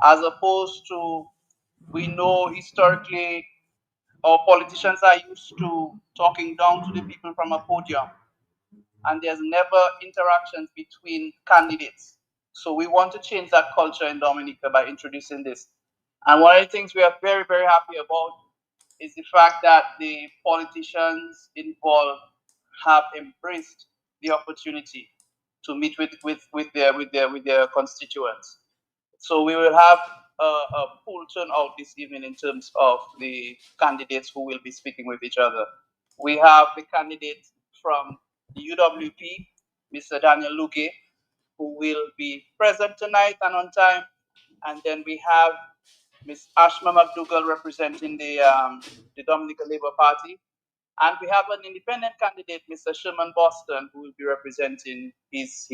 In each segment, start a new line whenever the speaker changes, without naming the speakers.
as opposed to, we know historically our politicians are used to talking down to the people from a podium, and there's never interactions between candidates. So we want to change that culture in Dominica by introducing this. And one of the things we are very, very happy about is the fact that the politicians involved have embraced the opportunity to meet with their constituents. So we will have a full turnout this evening in terms of the candidates who will be speaking with each other. We have the candidate from the UWP, Mr. Daniel Luque, who will be present tonight and on time. And then we have Ms. Ashma McDougall representing the Dominica Labour Party. And we have an independent candidate, Mr. Sherman Boston, who will be representing his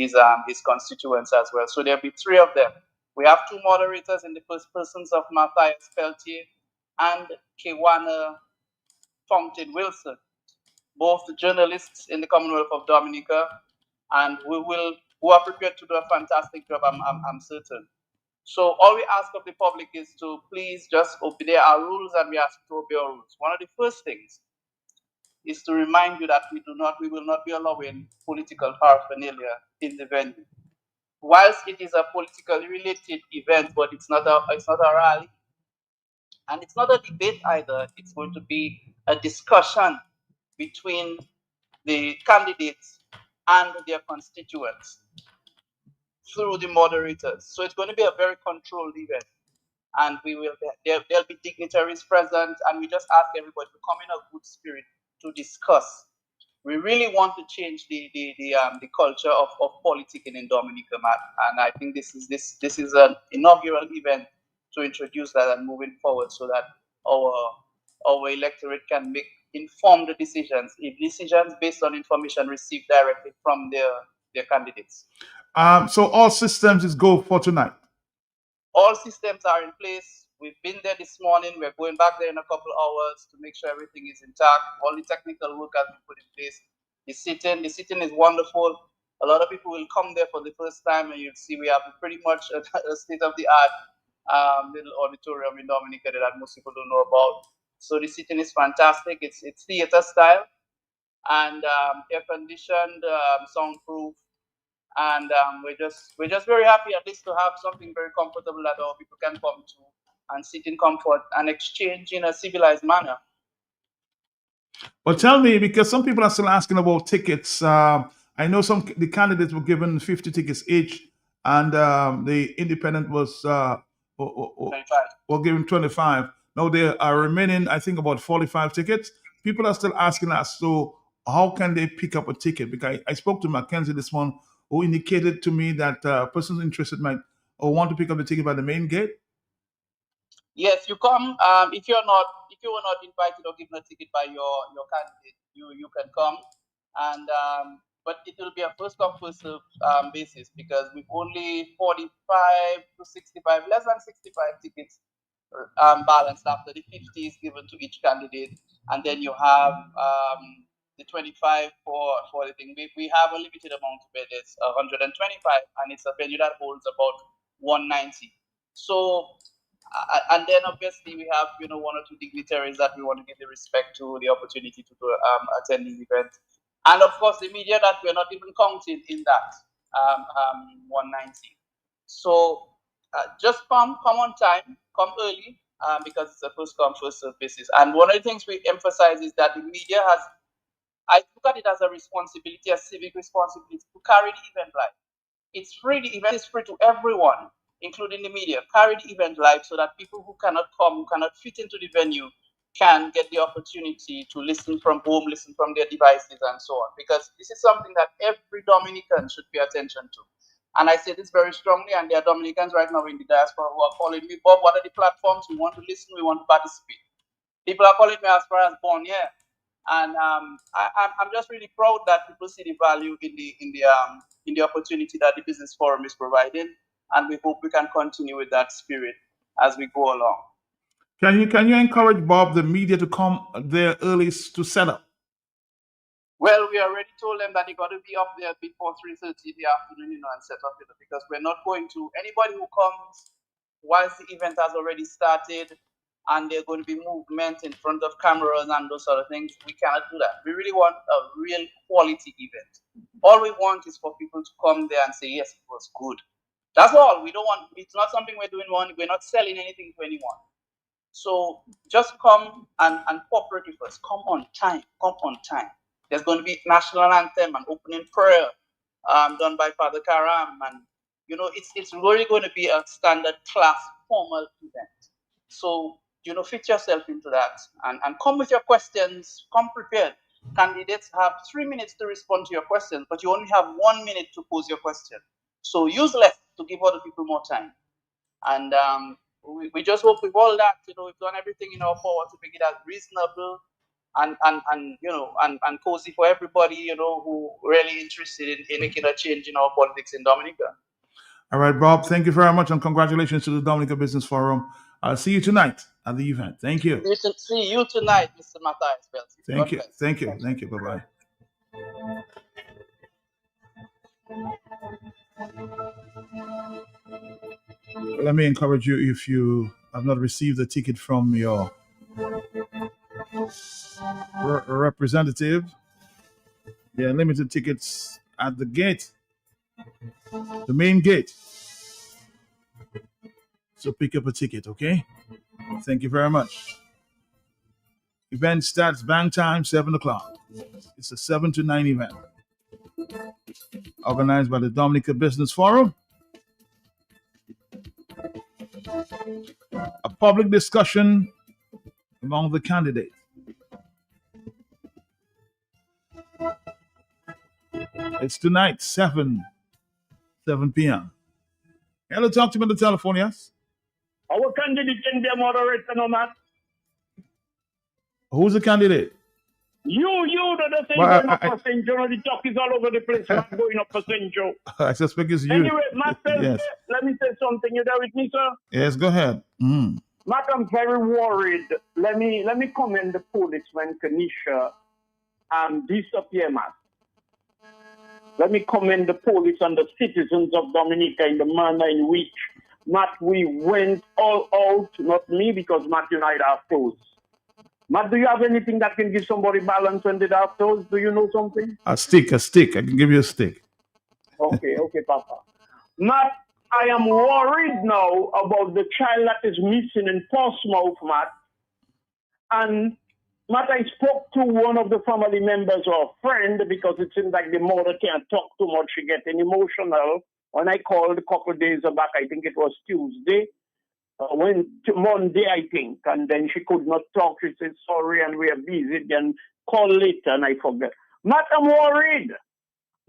constituents as well. So there'll be three of them. We have two moderators in the first persons of Matthias Peltier and Kewana Fountain Wilson, both journalists in the Commonwealth of Dominica, and who are prepared to do a fantastic job, I'm certain. So all we ask of the public is to please just obey our rules, and we ask to obey our rules. One of the first things is to remind you that we will not be allowing political paraphernalia in the venue. Whilst it is a politically related event, but it's not a rally, and it's not a debate either. It's going to be a discussion between the candidates and their constituents through the moderators. So it's going to be a very controlled event, and there'll be dignitaries present, and we just ask everybody to come in a good spirit to discuss. We really want to change the culture of politicking in Dominica, Matt. And I think this is an inaugural event to introduce that and moving forward, so that our electorate can make informed decisions, if decisions based on information received directly from their candidates.
So all systems is go for tonight.
All systems are in place. We've been there this morning. We're going back there in a couple of hours to make sure everything is intact. All the technical work has been put in place. The sitting is wonderful. A lot of people will come there for the first time, and you'll see we have pretty much a state of the art little auditorium in Dominica that most people don't know about. So the sitting is fantastic. It's theater style, and air conditioned, soundproof, and we're just very happy at least to have something very comfortable that our people can come to and sit in comfort and exchange in a civilized manner.
Well, tell me, because some people are still asking about tickets. I know the candidates were given 50 tickets each, and the independent were given 25. Now there are remaining, I think, about 45 tickets. People are still asking us, so how can they pick up a ticket? Because I spoke to Mackenzie this morning, who indicated to me that persons interested might or want to pick up the ticket by the main gate.
Yes, you come. If you were not invited or given a ticket by your candidate, you can come, and but it will be a first come first serve basis, because we've only 45 to 65, less than 65 tickets balanced after the 50 is given to each candidate, and then you have the 25 for the thing. We have a limited amount of beds, it's 125, and it's a venue that holds about 190. So and then obviously we have one or two dignitaries that we want to give the respect to, the opportunity to attend the event, and of course the media that we're not even counting in that 190. So just come on time, come early, because it's a first come first serve basis. And one of the things we emphasize is that the media has, I look at it as a responsibility, a civic responsibility, to carry the event live. It's free. The event is free to everyone, including the media. Carry the event live so that people who cannot come, who cannot fit into the venue, can get the opportunity to listen from home, listen from their devices, and so on. Because this is something that every Dominican should pay attention to. And I say this very strongly, and there are Dominicans right now in the diaspora who are calling me, Bob, what are the platforms? We want to listen, we want to participate. People are calling me as far as Bonnier. And I'm just really proud that people see the value in the opportunity that the business forum is providing, and we hope we can continue with that spirit as we go along.
Can you encourage Bob, the media, to come there early to set up?
Well, we already told them that they got to be up there before 3:30 in the afternoon, and set up, because we're not going to, anybody who comes whilst the event has already started and there are going to be movement in front of cameras and those sort of things, we cannot do that. We really want a real quality event. All we want is for people to come there and say, yes, it was good. That's all. We don't want, it's not something we're doing wrong. We're not selling anything to anyone. So just come and cooperate with us. Come on time. Come on time. There's going to be national anthem and opening prayer done by Father Karam, and it's really going to be a standard class formal event. So fit yourself into that and come with your questions. Come prepared. Candidates have 3 minutes to respond to your questions, but you only have 1 minute to pose your question. So use less to give other people more time. And we just hope with all that, we've done everything in our power to make it as reasonable and cozy for everybody, who really interested in making a change in our politics in Dominica.
All right, Bob, thank you very much, and congratulations to the Dominica Business Forum. I'll see you tonight at the event. Thank you.
See you tonight, Mr. Matthias Belty.
Thank you. Thank you. Thank you. Bye-bye. Let me encourage you, if you have not received a ticket from your representative, there are limited tickets at the gate, the main gate. So pick up a ticket, okay? Thank you very much. Event starts bang time, 7 o'clock. It's a 7 to 9 event. Organized by the Dominica Business Forum. A public discussion among the candidates. It's tonight, 7 p.m. Hello, talk to me on the telephone, yes?
Our candidate can be a moderator, no, Matt.
Who's the candidate?
You, the thing going up for St. Joe. The talk is all over the place, Matt, going up for St. Joe.
I suspect it's you.
Anyway, Matt,
yes.
Let me say something. You there with me, sir?
Yes, go ahead.
Matt, I'm very worried. Let me commend the policeman, Kenisha, disappear, Matt. Let me commend the police and the citizens of Dominica in the manner in which, Matt, we went all out, not me, because Matt and I have toes. Matt, do you have anything that can give somebody balance when they have toes? Do you know something?
A stick. I can give you a stick.
Okay, Papa. Matt, I am worried now about the child that is missing in Portsmouth, Matt. And Matt, I spoke to one of the family members or a friend, because it seems like the mother can't talk too much. She getting emotional. When I called a couple of days back, I think it was Tuesday, Monday, I think, and then she could not talk. She said, sorry, and we are busy, then call later, and I forget. Matt, I'm worried.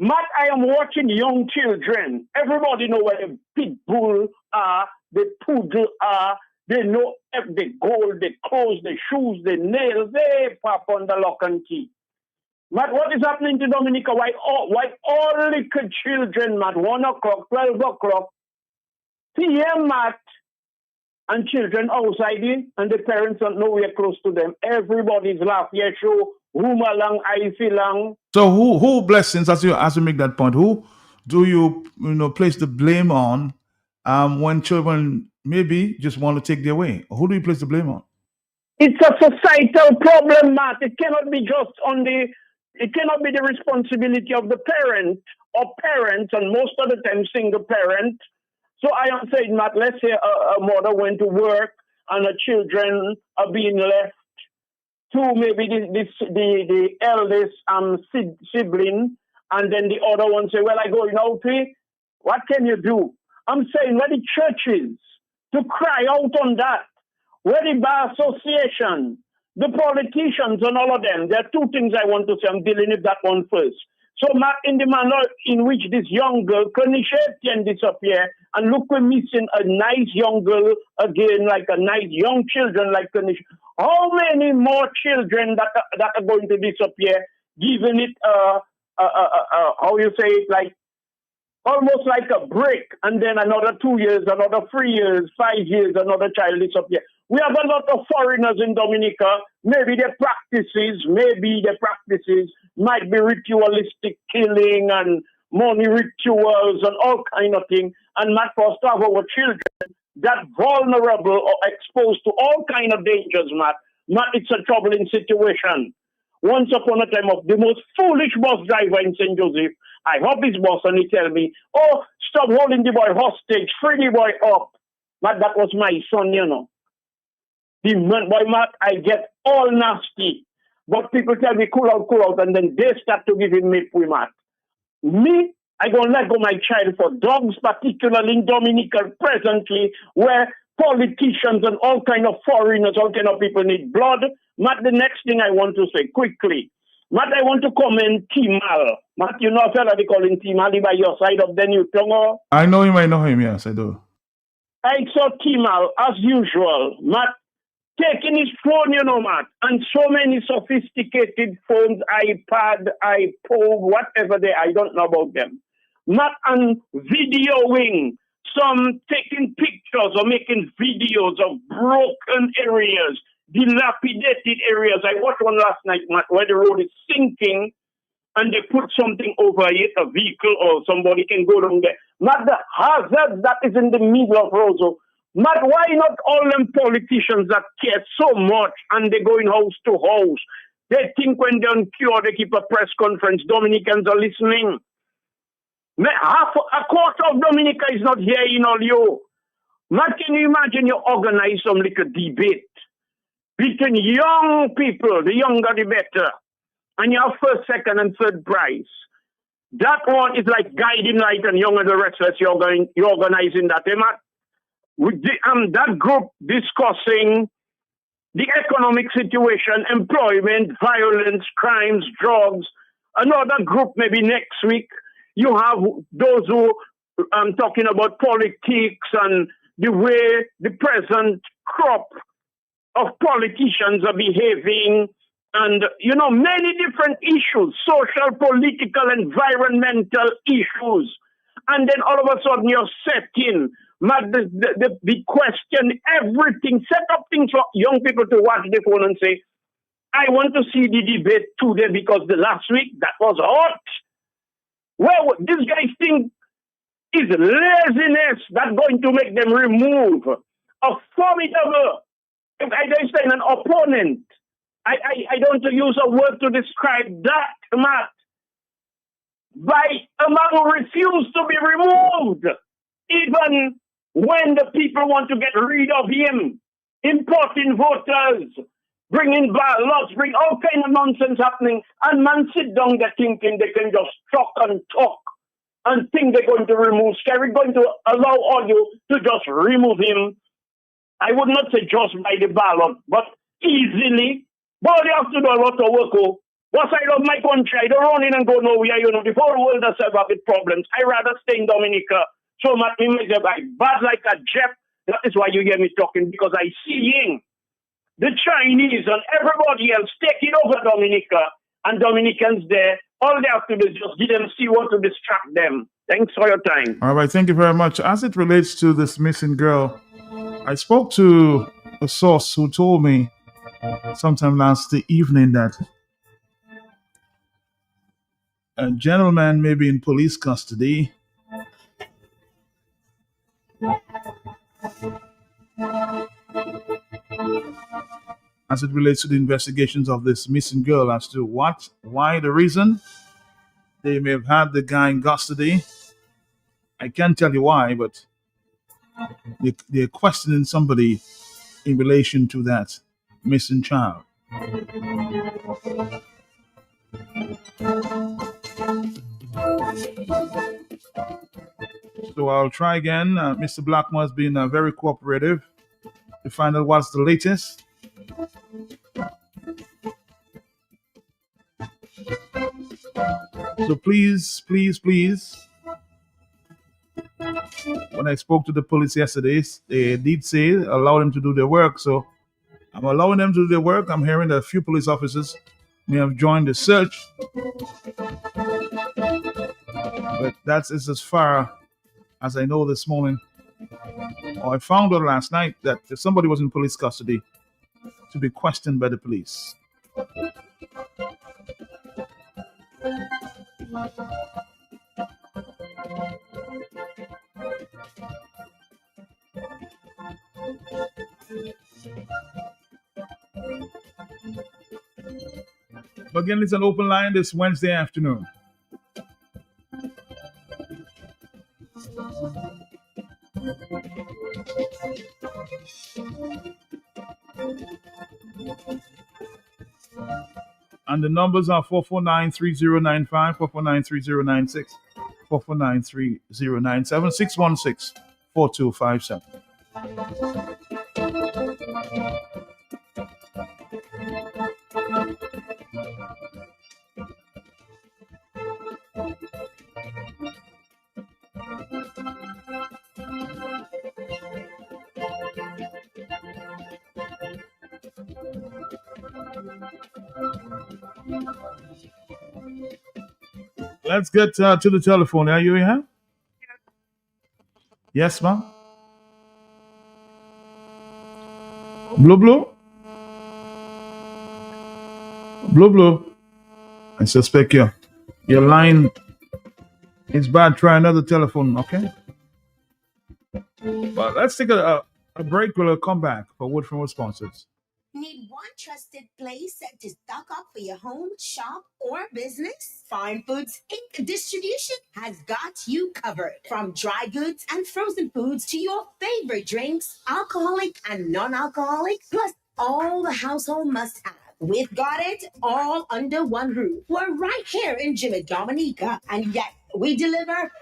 Matt, I am watching young children. Everybody know where the pit bull are, the poodle are. They know the gold, the clothes, the shoes, the nails. They pop on the lock and key. Matt, what is happening to Dominica? Why all little children, Matt, 1 o'clock, 12 o'clock, p.m., Matt, and children outside and the parents don't know we're close to them. Everybody's laughing. Yeah, show whom along, I feel long.
So who blessings, as you make that point, who do you place the blame on when children maybe just want to take their way? Who do you place the blame on?
It's a societal problem, Matt. It cannot be it cannot be the responsibility of the parent or parents, and most of the time single parent. So I am saying, Matt, let's say a mother went to work and her children are being left to maybe the eldest sibling, and then the other one say, well, I go, what can you do? I'm saying, where the churches to cry out on that, where the bar association, the politicians and all of them. There are two things I want to say. I'm dealing with that one first. So, Matt, in the manner in which this young girl, Kenisha, can disappear, and look, we're missing a nice young girl again, like a nice young children like Kenisha. How many more children that are going to disappear, giving it, how you say it, like, almost like a break, and then another 2 years, another 3 years, 5 years, another child disappear. We have a lot of foreigners in Dominica. Maybe their practices might be ritualistic killing and money rituals and all kind of things. And not for to have our children that vulnerable or exposed to all kind of dangers, Matt, it's a troubling situation. Once upon a time, of the most foolish bus driver in St. Joseph, I hop his boss and he tell me, oh, stop holding the boy hostage, free the boy up. Matt, that was my son, you know. The man, boy, Matt, I get all nasty. But people tell me, cool out, and then they start to give him milk with Matt. Me, I gonna let go my child for dogs, particularly in Dominica presently, where politicians and all kind of foreigners, all kind of people need blood. Matt, the next thing I want to say quickly, Matt, I want to comment Timal. Matt, you know a fella they call him Timal by your side of the New Tongo?
I know him, yes, I do.
I saw Timal, as usual, Matt, taking his phone, you know, Matt, and so many sophisticated phones, iPad, iPod, whatever they, I don't know about them. Matt, and videoing, some taking pictures or making videos of broken areas, dilapidated areas. I watched one last night, Matt, where the road is sinking and they put something over it, a vehicle or somebody can go down there. Matt, the hazard that is in the middle of roads. Matt, why not all them politicians that care so much and they go in house to house? They think when they're on cure, they keep a press conference. Dominicans are listening. A quarter of Dominica is not hearing all you. Matt, can you imagine you organize some little debate between young people, the younger the better, and you have first, second, and third prize? That one is like guiding light and young and the restless. You're organizing that, eh, Matt? With that group discussing the economic situation, employment, violence, crimes, drugs. Another group maybe next week. You have those who talking about politics and the way the present crop of politicians are behaving, and you know, many different issues, social, political, environmental issues. And then all of a sudden you're set in. The question, everything, set up things for young people to watch the phone and say, I want to see the debate today because the last week that was hot. Well, this guy think is laziness that's going to make them remove a formidable, I don't say an opponent. I don't use a word to describe that, Matt. By a man who refused to be removed, even when the people want to get rid of him, importing voters, bringing ballots, bring all kind of nonsense happening, and man sit down there thinking they can just talk and think they're going to remove Skerry, going to allow all you to just remove him. I would not say just by the ballot, but easily. But you have to do a lot of work. Oh. Once I love my country, I don't run in and go nowhere, you know. The whole world does have with problems. I rather stay in Dominica. So my image is bad like a jet. That is why you hear me talking, because I see the Chinese and everybody else taking over Dominica, and Dominicans there, all they have to do is just give them see what to distract them. Thanks for your time.
All right, thank you very much. As it relates to this missing girl, I spoke to a source who told me sometime last evening that a gentleman may be in police custody. As it relates to the investigations of this missing girl, as to why, the reason they may have had the guy in custody. I can't tell you why, but they're questioning somebody in relation to that missing child. So I'll try again. Mr. Blackmore has been very cooperative to find out what's the latest. So please, when I spoke to the police yesterday, they did say allow them to do their work. So I'm allowing them to do their work. I'm hearing that a few police officers may have joined the search. But that's as far as I know this morning. Or I found out last night that somebody was in police custody to be questioned by the police. Again, it's an open line this Wednesday afternoon. And the numbers are 449-3095, 449-3096, 449-3097, 616-4257. Let's get to the telephone. Are you here? Yes, ma'am. Blue. I suspect your line is bad. Try another telephone, okay? Well, let's take a break. We'll come back for word from our sponsors.
Need one trusted place to stock up for your home, shop, or business? Fine Foods Inc. Distribution has got you covered. From dry goods and frozen foods to your favorite drinks, alcoholic and non-alcoholic, plus all the household must-have. We've got it all under one roof. We're right here in Jimmy Dominica, and yet we deliver.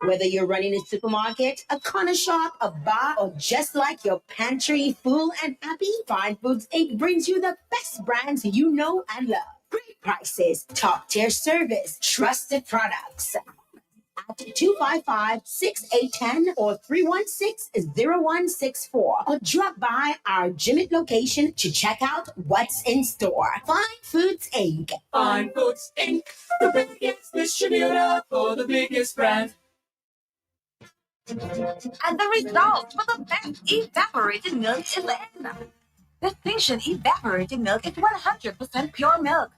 Whether you're running a supermarket, a corner shop, a bar, or just like your pantry full and happy, Fine Foods Inc. brings you the best brands you know and love. Great prices, top-tier service, trusted products. At 255-6810 or 316-0164, or drop by our Jimmy location to check out what's in store. Fine Foods Inc.
Fine Foods Inc. The biggest distributor for the biggest brand.
And the result for the best evaporated milk is in. Distinction evaporated milk is 100% pure milk.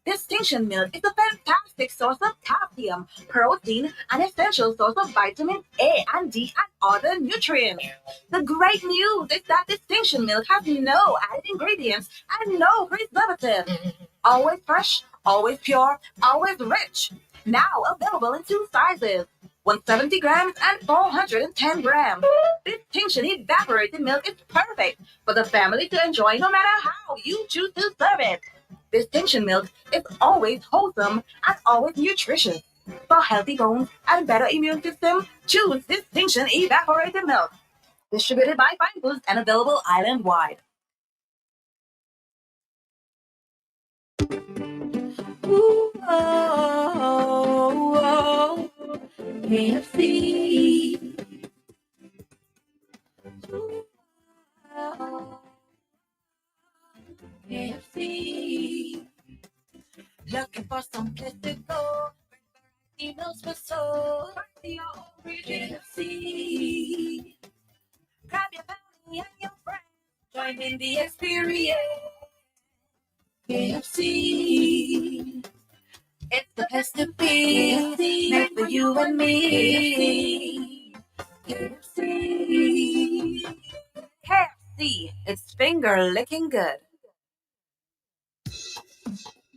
Distinction milk is a fantastic source of calcium, protein, and essential source of vitamin A and D and other nutrients. The great news is that Distinction milk has no added ingredients and no preservatives. Always fresh, always pure, always rich. Now available in 2 sizes. 170 grams and 410 grams. Distinction evaporated milk is perfect for the family to enjoy no matter how you choose to serve it. Distinction milk is always wholesome and always nutritious. For healthy bones and better immune system, choose Distinction evaporated milk. Distributed by Fine Foods and available island-wide.
Ooh, oh, oh, KFC. Ooh, oh, KFC. Looking for some place to go. Emails for so. KFC. Grab your family and your friends. Join in the experience. KFC. It's the place to be. Made for you and me. KFC.
KFC, it's finger licking good.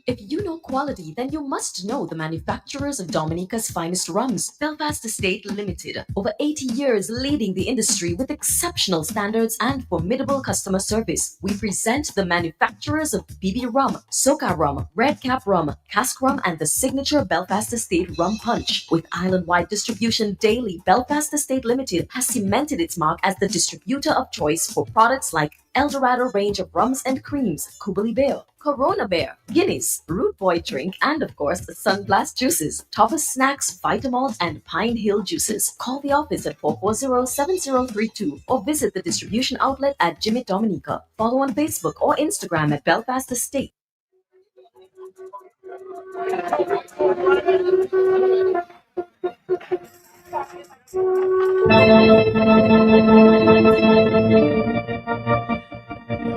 If you know quality, then you must know the manufacturers of Dominica's finest rums. Belfast Estate Limited, over 80 years leading the industry with exceptional standards and formidable customer service. We present the manufacturers of BB Rum, Soca Rum, Red Cap Rum, Cask Rum, and the signature Belfast Estate Rum Punch. With island-wide distribution daily, Belfast Estate Limited has cemented its mark as the distributor of choice for products like Eldorado range of rums and creams, Kubali Bear, Corona Bear, Guinness, Root Boy drink, and of course, Sunblast juices, Toffee snacks, Vitamalt, and Pine Hill juices. Call the office at 440-7032 or visit the distribution outlet at Jimmy Dominica. Follow on Facebook or Instagram at Belfast Estate.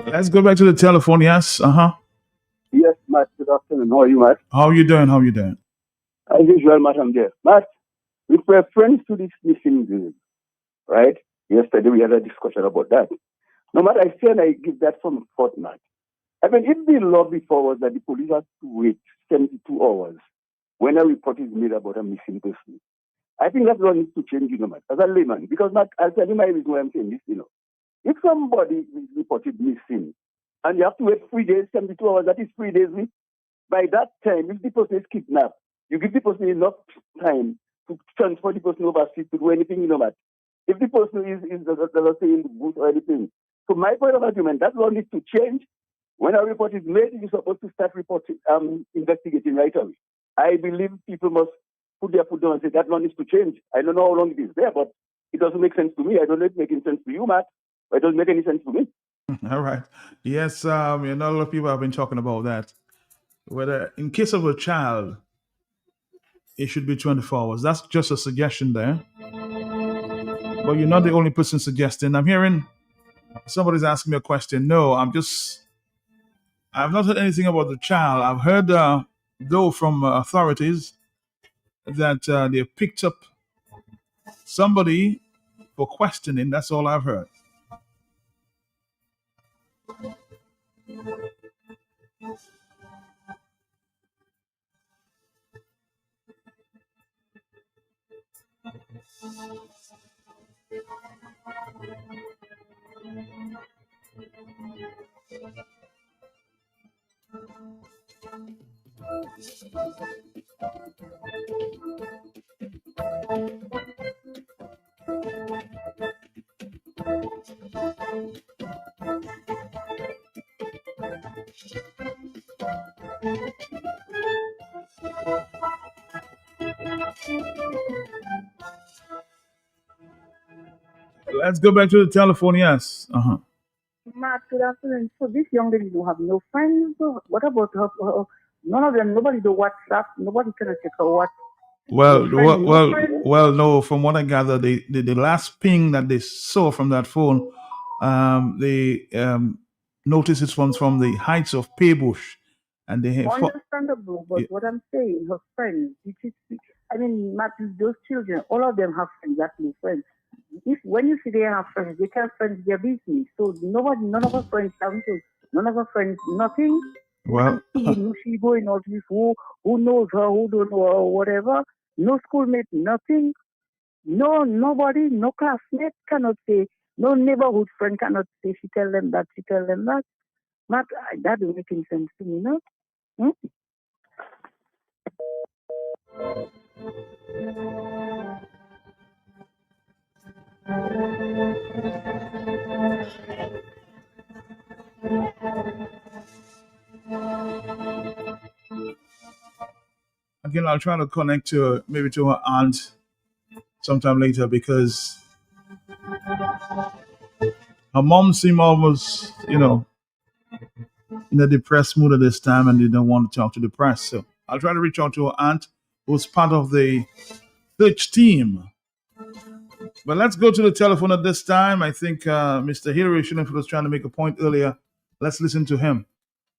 Let's go back to the telephone. Yes.
Yes, Matt. Good afternoon. How are you, Matt?
How you doing?
As usual, Matt, I'm there. Matt, with reference to this missing bill, right? Yesterday we had a discussion about that. No, Matt, I say and I give that from fortnight.
I mean, if the law before was that the police has to wait 72 hours when a report is made about a missing person, I think that law needs to change, Matt, as a layman. Because, Matt, I'll tell you my reason why I'm saying this, If somebody is reported missing and you have to wait 3 days, 72 hours, that is 3 days. By that time, if the person is kidnapped, you give the person enough time to transfer the person overseas to do anything, Matt. If the person is let's say, in the booth or anything. So my point of argument, that law needs to change. When a report is made, you're supposed to start reporting, investigating right away. I believe people must put their foot down and say that law needs to change. I don't know how long it is there, but it doesn't make sense to me. I don't know if it's making sense to you, Matt, but it doesn't make any sense to me.
All right. Yes, a lot of people have been talking about that. Whether in case of a child, it should be 24 hours. That's just a suggestion there. But you're not the only person suggesting. I'm hearing somebody's asking me a question. No, I've not heard anything about the child. I've heard, though, from authorities that they picked up somebody for questioning. That's all I've heard. Let's go back to the telephone. Yes.
Matt, good afternoon. So this young lady don't have no friends. What about her? None of them. Nobody do WhatsApp. Nobody can check her WhatsApp.
Well, no. From what I gather, the last ping that they saw from that phone, they noticed it from the heights of Paybush, and they have.
Understandable, but what I'm saying, her friends. I mean, Matt, those children, all of them have friends, actually friends. If when you see they have friends, they can friends their business. So none of her friends none of her friends, nothing.
Well,
she going out with who knows her, who don't know her, or whatever. No schoolmate, nothing. No, nobody, no classmate cannot say. No neighborhood friend cannot say. She tell them that. She tell them that. Not that don't make any sense to me, no.
Again, I'll try to connect to maybe to her aunt sometime later because her mom seemed almost, in a depressed mood at this time and didn't want to talk to the press. So I'll try to reach out to her aunt, who's part of the search team. But let's go to the telephone at this time. I think Mr. Hillary Schilling was trying to make a point earlier. Let's listen to him.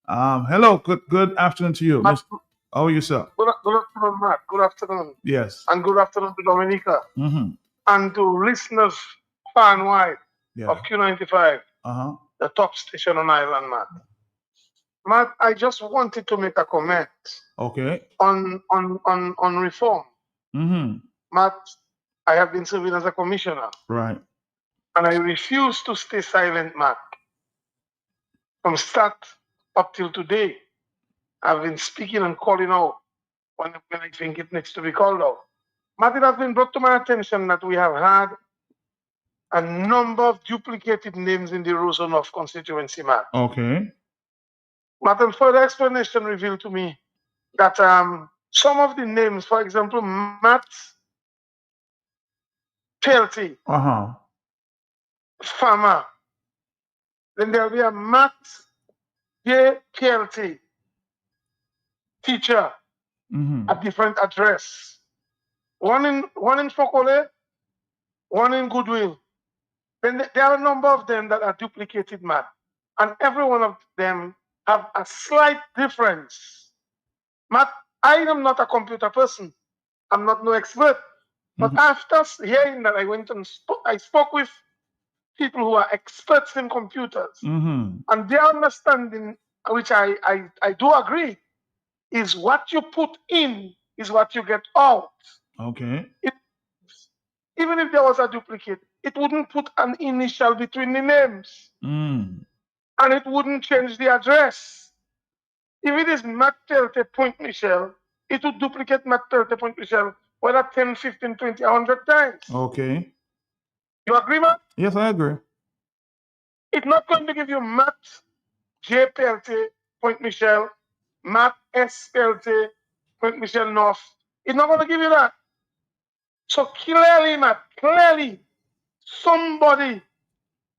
Hello, good afternoon to you. How are you, sir?
Good afternoon, Matt. Good afternoon.
Yes.
And good afternoon to Dominica.
Mm-hmm.
And to listeners fan-wide of Q95, the top station on Island, Matt. Matt, I just wanted to make a comment.
Okay.
On reform.
Mm-hmm.
Matt, I have been serving as a commissioner.
Right.
And I refuse to stay silent, Matt. From start up till today, I've been speaking and calling out when I think it needs to be called out. Matt, it has been brought to my attention that we have had a number of duplicated names in the Rosenhoff constituency, Matt.
Okay.
Matt, and further explanation revealed to me that some of the names, for example, Matt PLT, farmer, then there will be a Matt J PLT, teacher, a different address. One in Fokole, one in Goodwill. Then there are a number of them that are duplicated, Matt. And every one of them have a slight difference. Matt, I am not a computer person. I'm not no expert. But after hearing that, I went and I spoke with people who are experts in computers. And their understanding which I do agree, is what you put in is what you get out.
Okay.
Even if there was a duplicate, it wouldn't put an initial between the names,
Mm.
and it wouldn't change the address. If it is Matt Telte Point Michelle, it would duplicate Matt Telte Point Michelle, whether 10, 15, 20, 100 times.
Okay.
You agree, Matt?
Yes, I agree.
It's not going to give you Matt J. Pelte Point Michelle, Matt S. Pelte Point Michelle North. It's not going to give you that. So clearly, Matt, clearly, somebody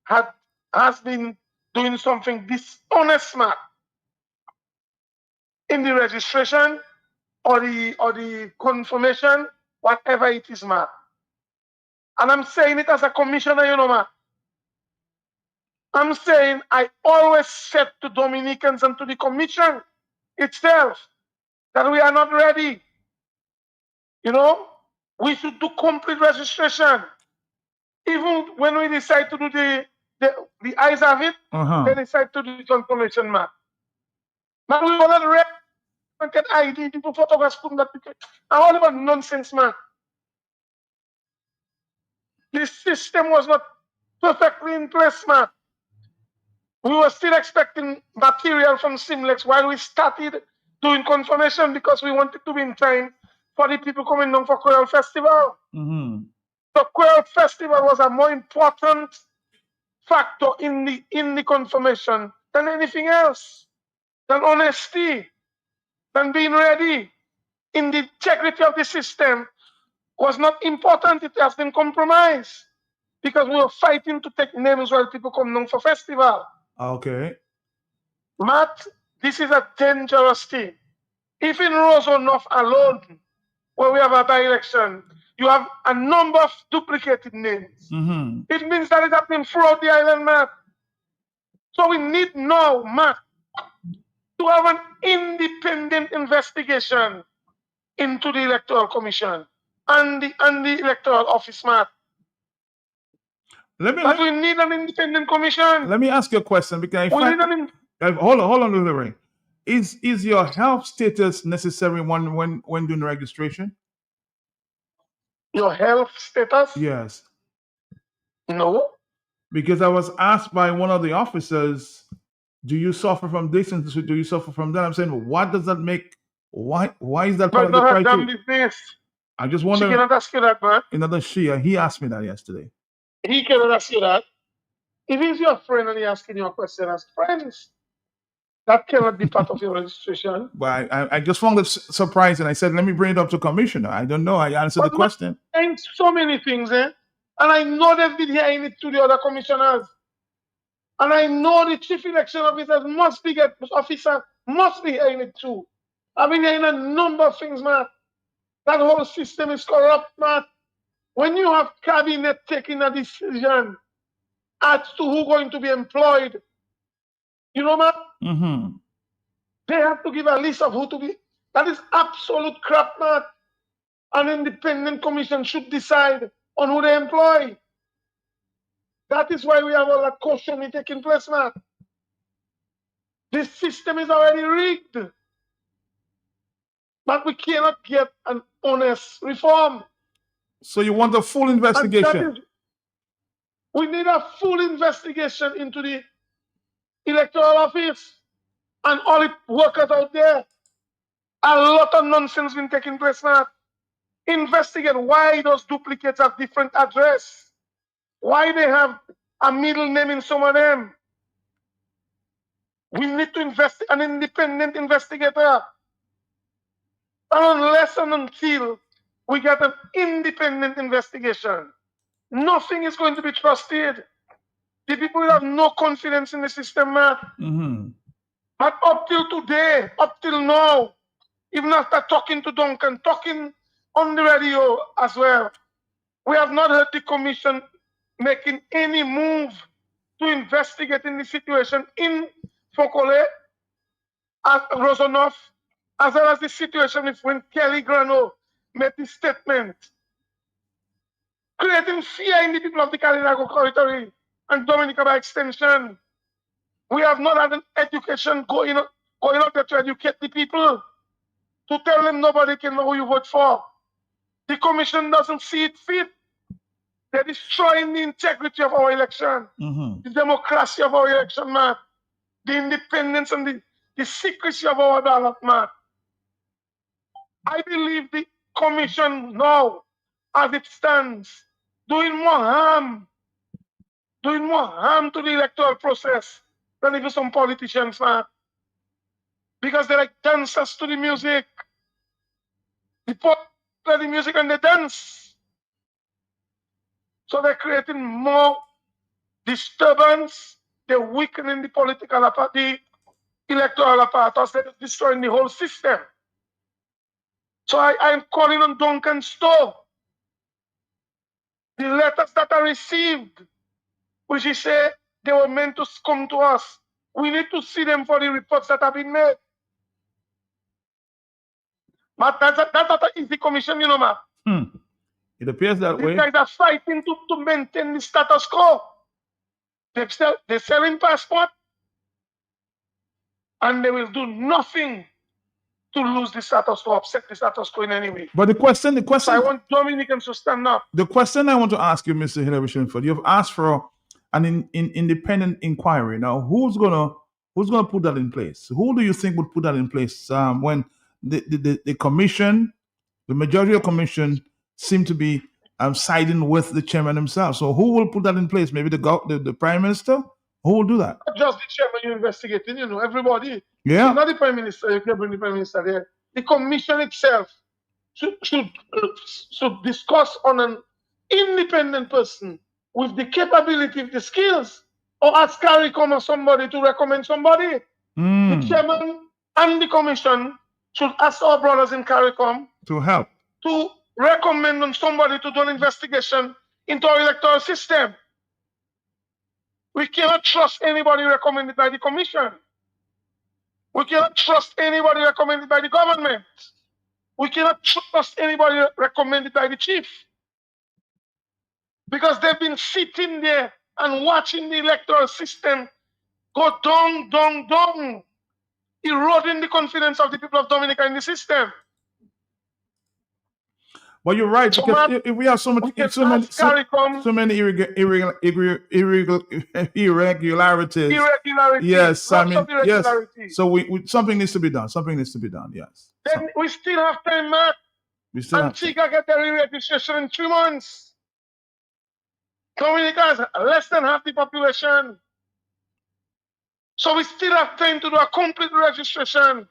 has been doing something dishonest, Matt, in the registration or the confirmation, whatever it is, Matt. And I'm saying it as a commissioner, you know, Matt. I'm saying I always said to Dominicans and to the commission itself that we are not ready. You know, we should do complete registration. Even when we decide to do the eyes of it, they decide to do the confirmation, Matt. Man, we were not ready to get ID, people photographs, put that picture. All about nonsense, man. This system was not perfectly in place, man. We were still expecting material from Simlex while we started doing confirmation because we wanted to be in time for the people coming down for Quail Festival.
Mm-hmm.
The Quail Festival was a more important factor in the confirmation than anything else, than honesty, than being ready. In the integrity of the system was not important. It has been compromised because we were fighting to take names while people come down for festival.
Okay.
Matt, this is a dangerous thing. If in Roseau North alone, where we have a by-election, you have a number of duplicated names.
Mm-hmm.
It means that it has been throughout the island, Matt. So we need now, Matt, to have an independent investigation into the Electoral Commission and the Electoral Office, Matt. But we need an independent commission.
Let me ask you a question because
We need an
hold on, Lily. Is your health status necessary when doing registration?
Your health status?
Yes.
No.
Because I was asked by one of the officers, do you suffer from this and do you suffer from that? I'm saying, well, what does that make? Why is that part of the criteria? I just wonder.
She cannot ask you that, man.
Another he asked me that yesterday.
He cannot ask you that. If he's your friend and he's asking you a question as friends, that cannot be part of your registration.
But I just found it surprising. I said, let me bring it up to Commissioner. I don't know. I answered the question.
And so many things, And I know they've been hearing it to the other commissioners. And I know the chief election officers must be hearing it too. I've been hearing a number of things, man. That whole system is corrupt, man. When you have cabinet taking a decision as to who's going to be employed, you know, man,
Mm-hmm.
they have to give a list of who to be. That is absolute crap, man. An independent commission should decide on who they employ. That is why we have all that caution taking place, man. This system is already rigged. But we cannot get an honest reform.
So you want a full investigation?
We need a full investigation into the electoral office and all the workers out there. A lot of nonsense been taking place now. Investigate why those duplicates have different address. Why they have a middle name in some of them. We need to invest an independent investigator. And unless and until we get an independent investigation, nothing is going to be trusted. The people will have no confidence in the system, man.
Mm-hmm.
But up till today, up till now, even after talking to Duncan, talking on the radio as well, we have not heard the commission making any move to investigate in the situation in Fokole, at Roseau North, as well as the situation with when Kelly Grano made this statement, creating fear in the people of the Kalinago territory and Dominica by extension. We have not had an education going out there to educate the people, to tell them nobody can know who you vote for. The commission doesn't see it fit. They're destroying the integrity of our election, the democracy of our election, man, the independence and the secrecy of our ballot, man. I believe the commission now, as it stands, doing more harm to the electoral process than even some politicians, man. Because they're like dancers to the music. They play the music and they dance. So they're creating more disturbance. They're weakening the political apparatus, the electoral apparatus. They're destroying the whole system. So I'm calling on Duncan Stowe. The letters that are received, which he said they were meant to come to us. We need to see them for the reports that have been made. But that's not an easy commission, you know, man.
It appears that way.
These guys are fighting to maintain the status quo. They're selling passport, and they will do nothing to lose the status quo, upset the status quo in any way.
But the question.
So I want Dominicans to stand up.
The question I want to ask you, Mr. Hillary Schlinford, you've asked for an independent inquiry. Now, who's gonna put that in place? Who do you think would put that in place when the commission, the majority of the commission, seem to be siding with the chairman himself? So who will put that in place? Maybe the prime minister? Who will do that?
Not just the chairman you're investigating, everybody.
Yeah.
Not the prime minister. You can bring the prime minister there. The commission itself should discuss on an independent person with the capability, the skills, or ask CARICOM or somebody to recommend somebody. The chairman and the commission should ask our brothers in CARICOM
to help,
to recommend on somebody to do an investigation into our electoral system. We cannot trust anybody recommended by the commission. We cannot trust anybody recommended by the government. We cannot trust anybody recommended by the chief. Because they've been sitting there and watching the electoral system go down, eroding the confidence of the people of Dominica in the system.
Well, you're right,
So,
because
man,
if we have so many irregularities. Yes, I mean, yes. So we something needs to be done. Something needs to be done. Yes.
Then we still have time, Matt.
We still have time.
Antigua get their re-registration in 3 months. Dominica has less than half the population. So we still have time to do a complete registration.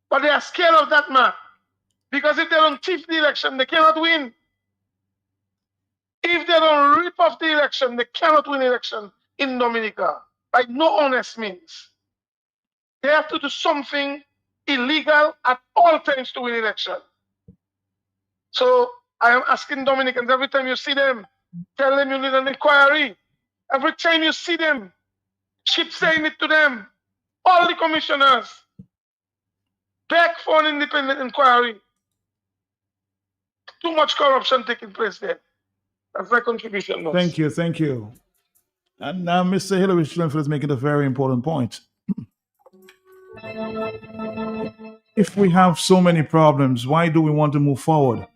But they are scared of that, Matt. Because if they don't thief the election, they cannot win. If they don't rip off the election, they cannot win election in Dominica by no honest means. They have to do something illegal at all times to win election. So I am asking Dominicans, every time you see them, tell them you need an inquiry. Every time you see them, keep saying it to them. All the commissioners, beg for an independent inquiry. Too much corruption taking place there. That's my contribution. Boss.
Thank you. And now Mr. Hillary Schlinford is making a very important point. If we have so many problems, why do we want to move forward?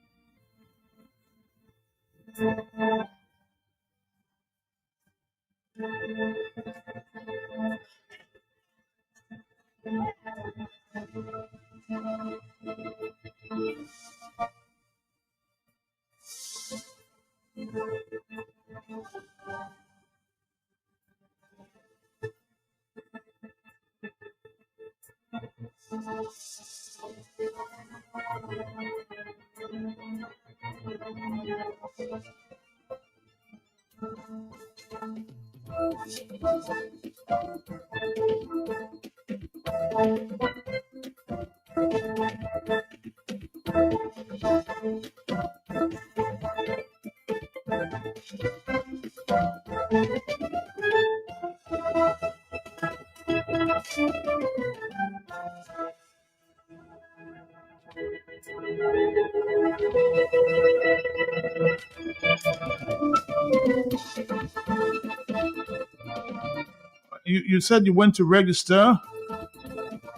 you said you went to register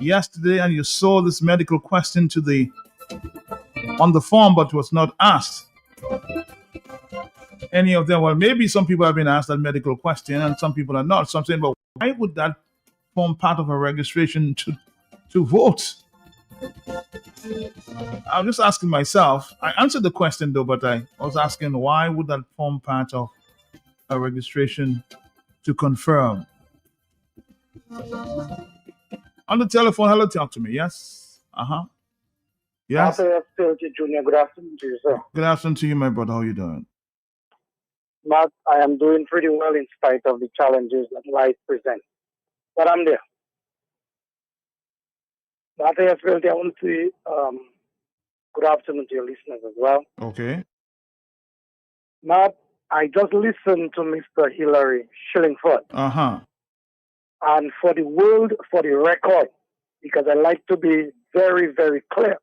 yesterday and you saw this medical question on the form, but was not asked. Any of them? Well, maybe some people have been asked that medical question and some people are not. So I'm saying, but why would that form part of a registration to vote? I'm just asking myself. I answered the question though, but I was asking why would that form part of a registration to confirm? On the telephone, hello, talk to me. Yes. Yes.
Junior, good afternoon to you, sir.
Good afternoon to you, my brother. How are you doing?
Mark, I am doing pretty well in spite of the challenges that life presents. But I'm there. But I want to say good afternoon to your listeners as well.
Okay.
Mark, I just listened to Mr. Hillary Shillingford. And for the world, for the record, because I like to be very, very clear.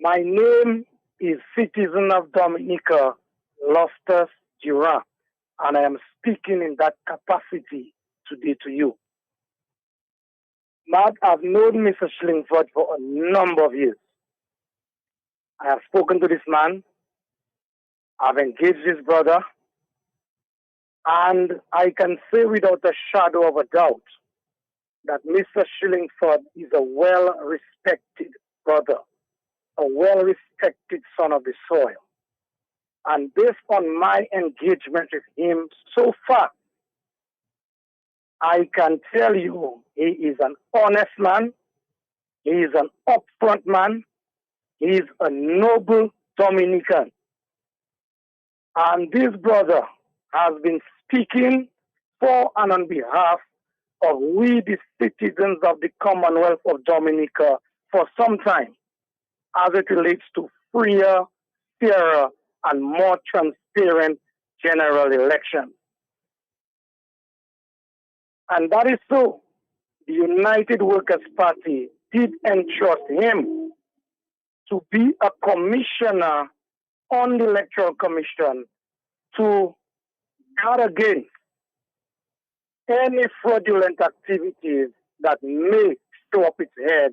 My name is Citizen of Dominica, Loftus Durant, and I am speaking in that capacity today to you. Matt, I've known Mr. Shillingford for a number of years. I have spoken to this man. I've engaged his brother. And I can say without a shadow of a doubt that Mr. Shillingford is a well-respected brother, a well-respected son of the soil. And based on my engagement with him so far, I can tell you he is an honest man, he is an upfront man, he is a noble Dominican. And this brother has been speaking for and on behalf of we, the citizens of the Commonwealth of Dominica, for some time, as it relates to freer, fairer, and more transparent general elections. And that is so. The United Workers' Party did entrust him to be a commissioner on the Electoral Commission to guard against any fraudulent activities that may show up its head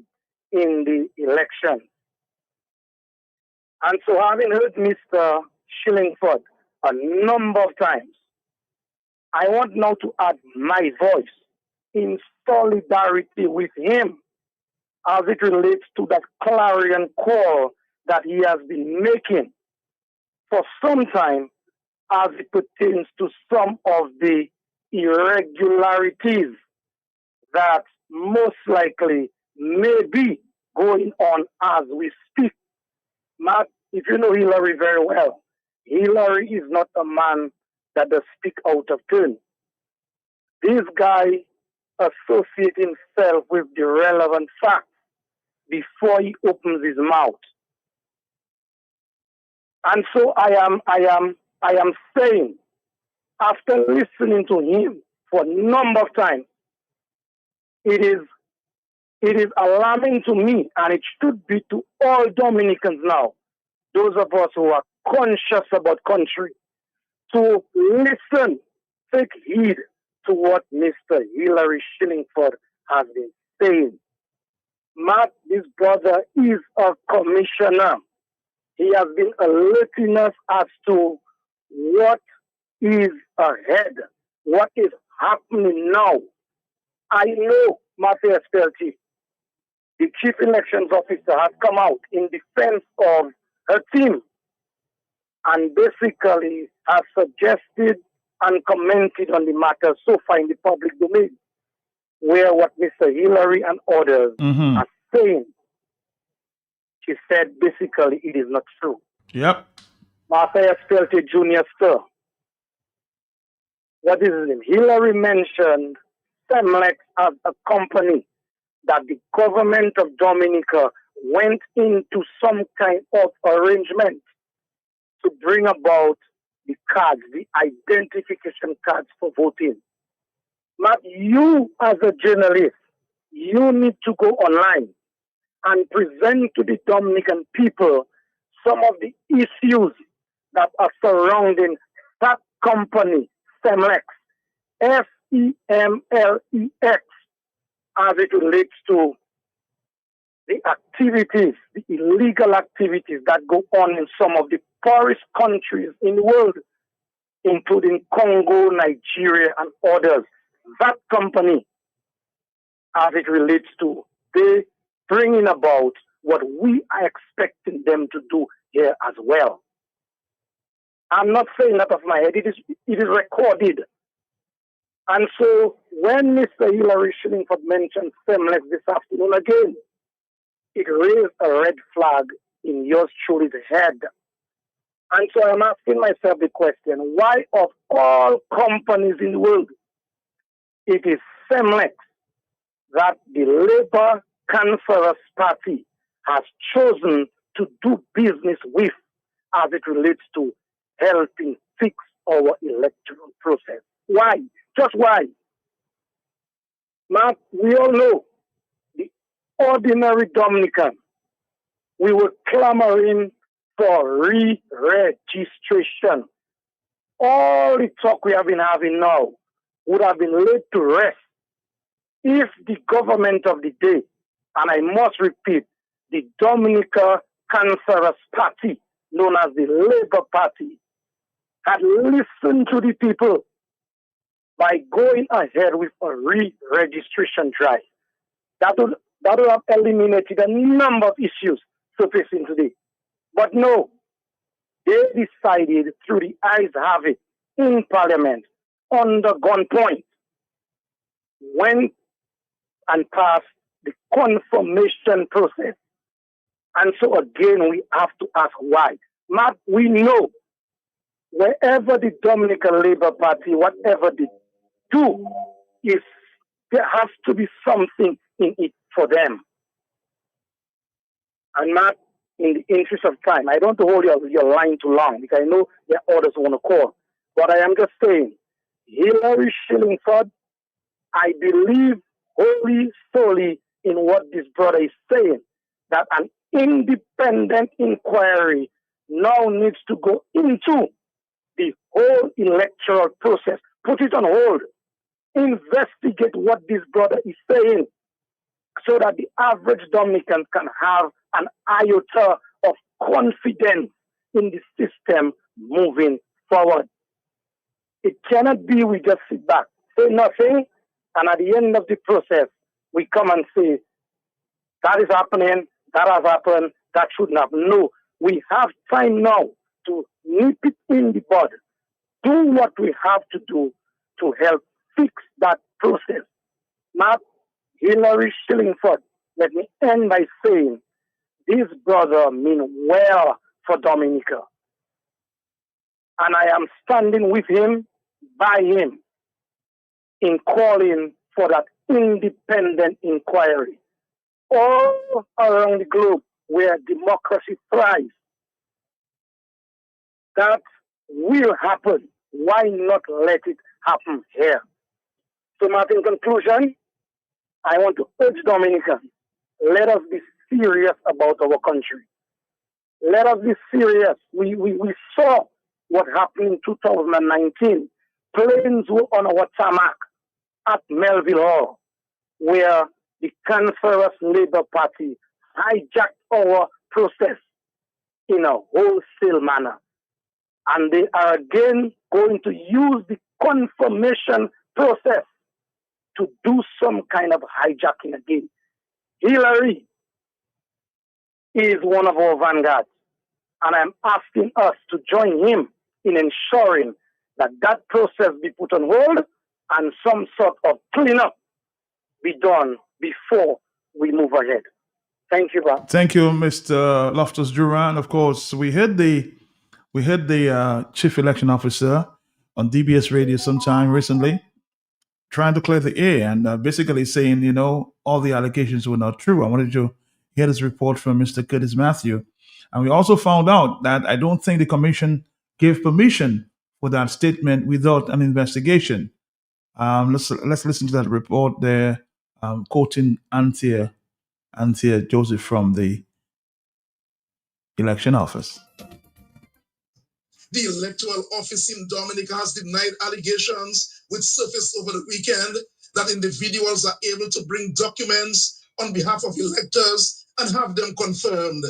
in the election. And so, having heard Mr. Shillingford a number of times, I want now to add my voice in solidarity with him as it relates to that clarion call that he has been making for some time as it pertains to some of the irregularities that most likely may be going on as we speak. Matt, if you know Hillary very well, Hillary is not a man that does speak out of turn. This guy associates himself with the relevant facts before he opens his mouth. And so I am saying, after listening to him for a number of times, it is alarming to me, and it should be to all Dominicans now, those of us who are conscious about country, to listen, take heed to what Mr. Hillary Shillingford has been saying. Matt, this brother is a commissioner. He has been alerting us as to what is ahead, what is happening now. I know Matthew Espelti, the Chief Elections Officer, has come out in defense of her team and basically has suggested and commented on the matter so far in the public domain, where what Mr. Hillary and others are saying, she said basically it is not true.
Yep.
Martha Espelti Jr., sir. What is his name? Hillary mentioned Semlex as a company that the government of Dominica went into some kind of arrangement to bring about the cards, the identification cards for voting. Matt, you as a journalist, you need to go online and present to the Dominican people some of the issues that are surrounding that company, Semlex, FEMLEX, as it relates to the activities, the illegal activities that go on in some of the poorest countries in the world, including Congo, Nigeria, and others. That company, as it relates to they bringing about what we are expecting them to do here as well. I'm not saying that off my head. It is recorded. And so when Mr. Hillary Shillingford mentioned Semlex this afternoon again, it raised a red flag in yours truly's head. And so I'm asking myself the question, why of all companies in the world, it is Semlex that the Labour Cancerous Party has chosen to do business with as it relates to helping fix our electoral process? Why? Just why? Mark, we all know the ordinary Dominican, we were clamoring for re-registration. All the talk we have been having now would have been laid to rest if the government of the day, and I must repeat, the Dominica Cancerous Party, known as the Labour Party, had listened to the people by going ahead with a re-registration drive. That would have eliminated a number of issues surfacing today. But no, they decided through the eyes have it in Parliament, under gunpoint, went and passed the confirmation process. And so again, we have to ask why. Matt, we know wherever the Dominican Labour Party, whatever they do, is there has to be something in it for them. And Matt, in the interest of time, I don't want to hold your line too long because I know there are others who want to call. But I am just saying, Hillary Shillingford, I believe wholly, solely in what this brother is saying, that an independent inquiry now needs to go into the whole electoral process. Put it on hold. Investigate what this brother is saying so that the average Dominican can have an iota of confidence in the system moving forward. It cannot be we just sit back, say nothing, and at the end of the process, we come and say, that is happening, that has happened, that shouldn't happen. No, we have time now to nip it in the bud. Do what we have to do to help fix that process. Not Hillary Shillingford. Let me end by saying, this brother mean well for Dominica. And I am standing with him, by him, in calling for that independent inquiry. All around the globe where democracy thrives, that will happen. Why not let it happen here? So, Martin, in conclusion, I want to urge Dominicans, let us be serious about our country. Let us be serious. We saw what happened in 2019. Planes were on our tarmac at Melville Hall, where the cancerous Labour Party hijacked our process in a wholesale manner. And they are again going to use the confirmation process to do some kind of hijacking again. Hillary is one of our vanguards, and I'm asking us to join him in ensuring that that process be put on hold and some sort of cleanup be done before we move ahead. Thank you, Bob.
Thank you, Mr. Loftus Duran. Of course, we had the chief election officer on DBS radio sometime recently, trying to clear the air and basically saying, all the allegations were not true. I wanted to hear this report from Mr. Curtis Matthew. And we also found out that I don't think the commission gave permission for that statement without an investigation. Let's listen to that report there, quoting Anthea Joseph from the election office.
The Electoral Office in Dominica has denied allegations which surfaced over the weekend that individuals are able to bring documents on behalf of electors and have them confirmed.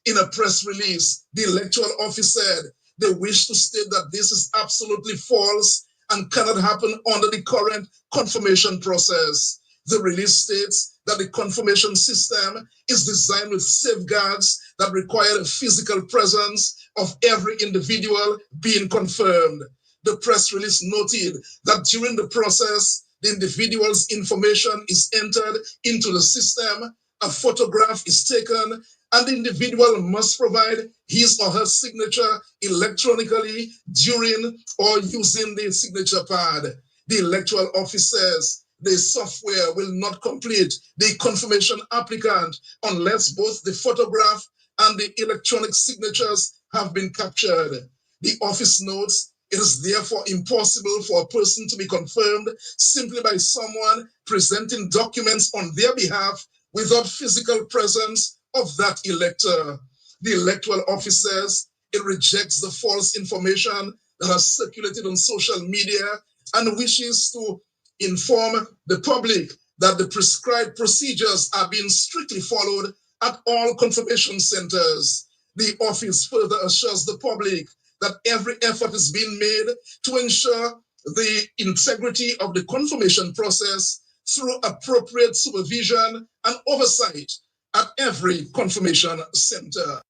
In a press release, the Electoral Office said they wish to state that this is absolutely false and cannot happen under the current confirmation process. The release states that the confirmation system is designed with safeguards that require the physical presence of every individual being confirmed. The press release noted that during the process, the individual's information is entered into the system, a photograph is taken, and the individual must provide his or her signature electronically during or using the signature pad. The Electoral Office says the software will not complete the confirmation applicant unless both the photograph and the electronic signatures have been captured. The office notes it is therefore impossible for a person to be confirmed simply by someone presenting documents on their behalf without physical presence of that elector. The Electoral Office says it rejects the false information that has circulated on social media and wishes to inform the public that the prescribed procedures are being strictly followed at all confirmation centers. The office further assures the public that every effort is being made to ensure the integrity of the confirmation process through appropriate supervision and oversight at every confirmation center.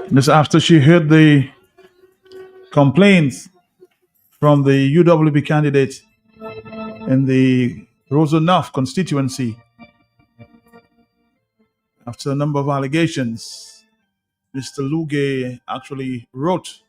This after she heard the complaints from the UWB candidate in the Rosa North constituency. After a number of allegations, Mr. Luge actually wrote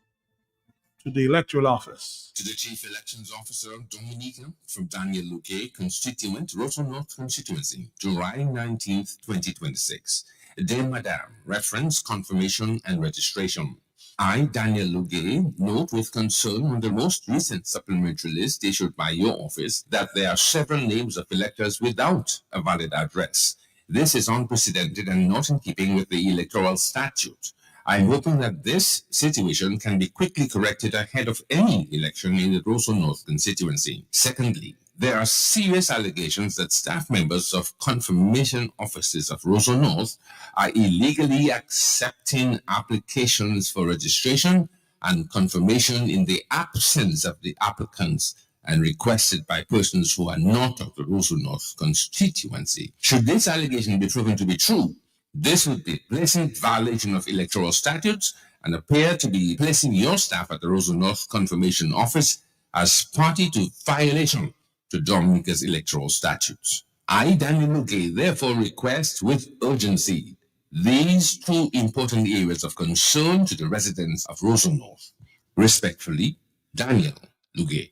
to the electoral office.
To the Chief Elections Officer of Dominica from Daniel Luque, constituent, Rosa North constituency, July 19th, 2026. Dear Madam, reference, confirmation, and registration. I, Daniel Luque, note with concern on the most recent supplementary list issued by your office that there are several names of electors without a valid address. This is unprecedented and not in keeping with the electoral statute. I'm hoping that this situation can be quickly corrected ahead of any election in the Rosa North constituency. Secondly, there are serious allegations that staff members of confirmation offices of Rosa North are illegally accepting applications for registration and confirmation in the absence of the applicants and requested by persons who are not of the Rosa North constituency. Should this allegation be proven to be true, this would be a blatant violation of electoral statutes and appear to be placing your staff at the Rosa North Confirmation Office as party to violation to Dominica's electoral statutes. I, Daniel Luque, therefore request with urgency these two important areas of concern to the residents of Rosa North. Respectfully, Daniel Luque.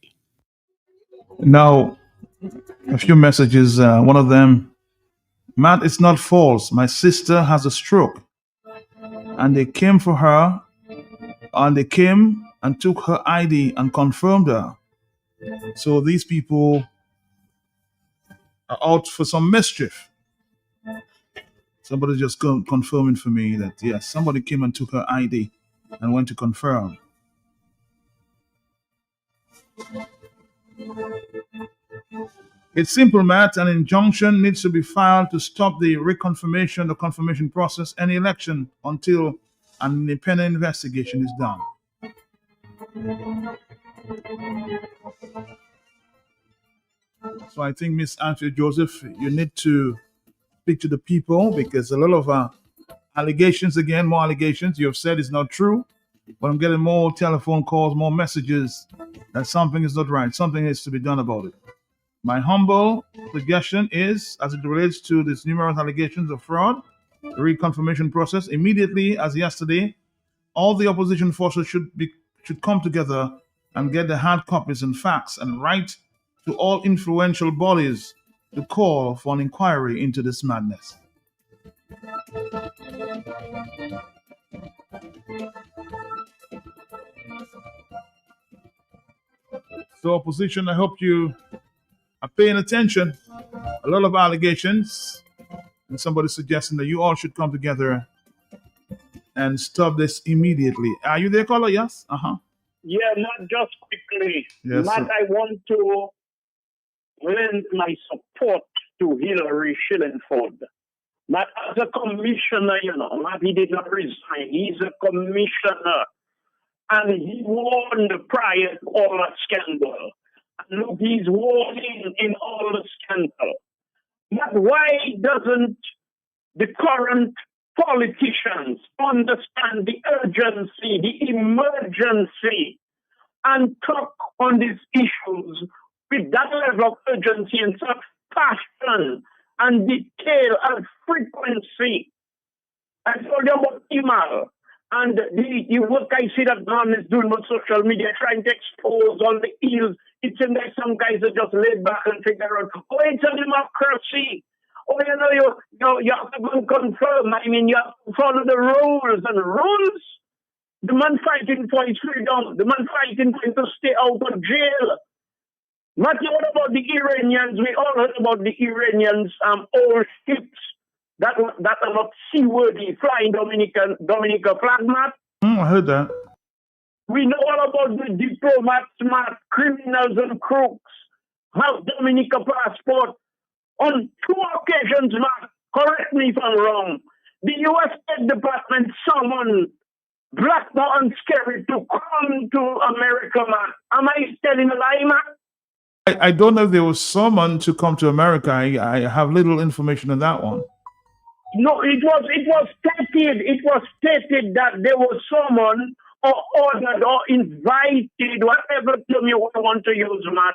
Now, a few messages. One of them, Matt, it's not false. My sister has a stroke. And they came for her, and they came and took her ID and confirmed her. So these people are out for some mischief. Somebody just confirming for me that, yes, somebody came and took her ID and went to confirm. It's simple, Matt. An injunction needs to be filed to stop the reconfirmation, the confirmation process, any election until an independent investigation is done. So I think, Miss Anthony Joseph, you need to speak to the people because a lot of allegations, again, more allegations you have said is not true, but I'm getting more telephone calls, more messages that something is not right. Something needs to be done about it. My humble suggestion is, as it relates to these numerous allegations of fraud, the reconfirmation process, immediately as yesterday, all the opposition forces should come together and get the hard copies and facts and write to all influential bodies to call for an inquiry into this madness. So opposition, I hope you are paying attention. A lot of allegations, and somebody suggesting that you all should come together and stop this immediately. Are you there, caller? Yes.
Yeah, not just quickly.
Yes,
Matt,
sir.
I want to lend my support to Hillary Shillingford. Matt, as a commissioner, Matt, he did not resign. He's a commissioner. And he warned prior to all that scandal. And look, he's warning in all the scandal. But why doesn't the current politicians understand the urgency, the emergency, and talk on these issues with that level of urgency and such passion and detail and frequency? I told you about email and the work I see that man is doing on social media, trying to expose all the ills. It seems like some guys are just laid back and figure out, oh, it's a democracy. Oh, you have to confirm. I mean, you have to follow the rules and rules. The man fighting for his freedom. The man fighting for him to stay out of jail. Matthew, what about the Iranians? We all heard about the Iranians' old ships that are not seaworthy, flying Dominica flag, Matt.
I heard that.
We know all about the diplomats, Matt, criminals and crooks, have Dominica passport. On 2 occasions, Matt, correct me if I'm wrong, the U.S. State Department summoned Blackmore and Skerry to come to America, Matt. Am I telling a lie, Matt?
I don't know if there was someone to come to America. I have little information on that one.
No, it was stated that there was someone or ordered or invited, whatever term you want to use, Matt,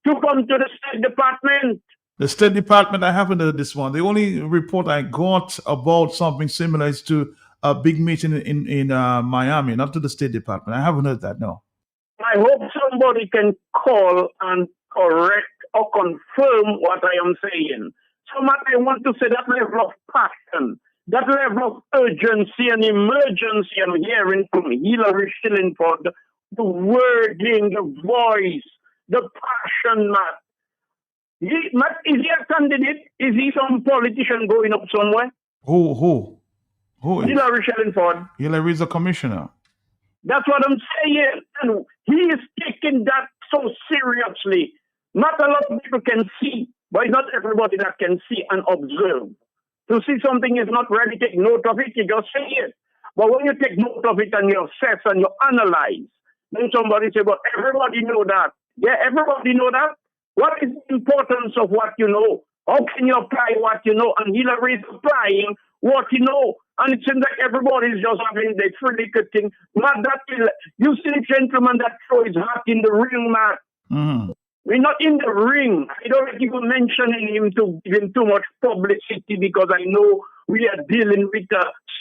to come to the State Department.
The State Department, I haven't heard this one. The only report I got about something similar is to a big meeting in Miami, not to the State Department. I haven't heard that, no.
I hope somebody can call and correct or confirm what I am saying. So, Matt, I want to say that level of passion, that level of urgency and emergency I'm hearing from Hillary Shillingford, the wording, the voice, the passion, Matt. Matt, is he a candidate? Is he some politician going up somewhere?
Who is?
Hillary Shillingford.
Hillary is a commissioner.
That's what I'm saying. And he is taking that so seriously. Not a lot of people can see, but it's not everybody that can see and observe. To see something is not really take note of it, you just say it. But when you take note of it and you assess and you analyze, then somebody say, but everybody know that. Yeah, everybody know that. What is the importance of what you know? How can you apply what you know? And Hillary is applying what you know. And it seems like everybody's just having the free thing. Matt, you see the gentleman that throw his hat in the ring, Matt.
Mm-hmm.
We're not in the ring. I don't like even mentioning him to give him too much publicity because I know we are dealing with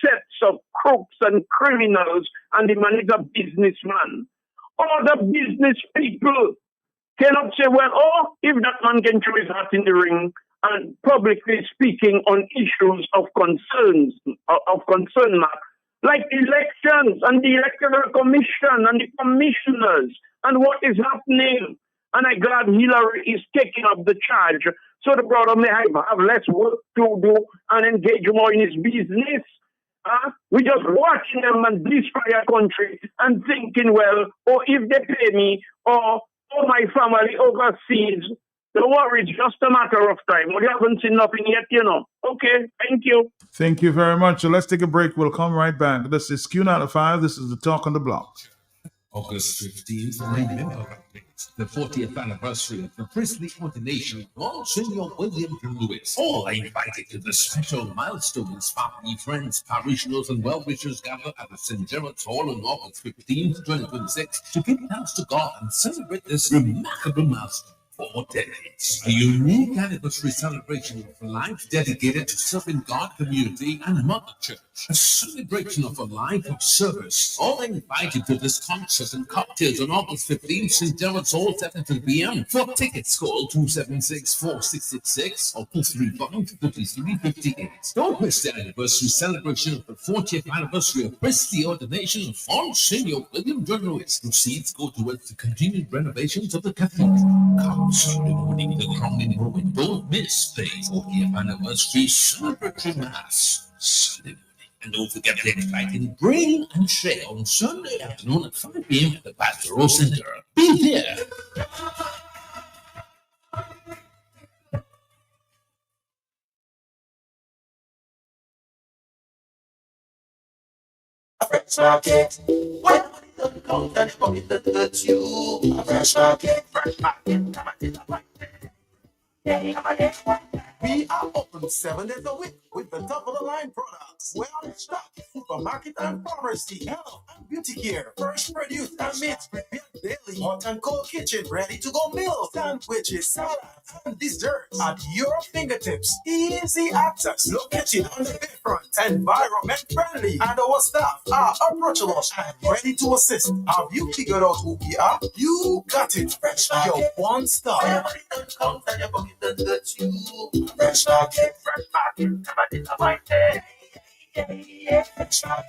sets of crooks and criminals, and the man is a businessman. All the business people cannot say, well, oh, if that man can throw his hat in the ring and publicly speaking on issues of concern, Matt, like elections and the Electoral Commission and the commissioners and what is happening. And I'm glad Hillary is taking up the charge so the brother may have less work to do and engage more in his business. We're just watching them and destroy our country and thinking, well, or if they pay me or my family overseas, don't worry, it's just a matter of time. We haven't seen nothing yet, Okay, thank you.
Thank you very much. So let's take a break. We'll come right back. This is Q95. This is the Talk on the Block.
August 15th, remember the 40th anniversary of the priestly ordination of Senior William Lewis. All are invited to the special milestones. Family, friends, parishioners, and well-wishers gather at the St. Gerard's Hall on August 15th, 2026 to give thanks to God and celebrate this remarkable milestone. 4 decades. A unique anniversary celebration of life dedicated to serving God, community, and Mother Church. A celebration of a life of service. All invited to this concert and cocktails on August 15th, St. Gerard's Hall, 7 p.m. For tickets, call 276-4666 or 235-3358. Don't miss the anniversary celebration of the 40th anniversary of priestly ordination of Monsignor William John Lewis. Proceeds go towards the continued renovations of the cathedral. Come Sunday morning, the crowning moment. Don't miss the 40th anniversary celebratory mass. Sunday morning. And don't forget to get exciting Bring and Share on Sunday afternoon at 5 p.m. at the Pastoral Center. Be there.
Fresh market. When money don't count and the pocket that hurts you. A fresh market, fresh market. Come on, it's a right there. Yeah, come on, it's one there. We are open 7 days a week with the top of the line products. We're on stock, supermarket and pharmacy, health and beauty care, fresh produce and meats prepared daily, hot and cold kitchen, ready to go meals, sandwiches, salads, and desserts at your fingertips. Easy access, located on the bayfront, environment friendly, and our staff are approachable and ready to assist. Have you figured out who we are? You got it. Fresh market. Your one stop. Your money don't count and your pocket don't hurt you. Fresh market, fresh market. Come on, it's a right there. Yeah. Fresh market.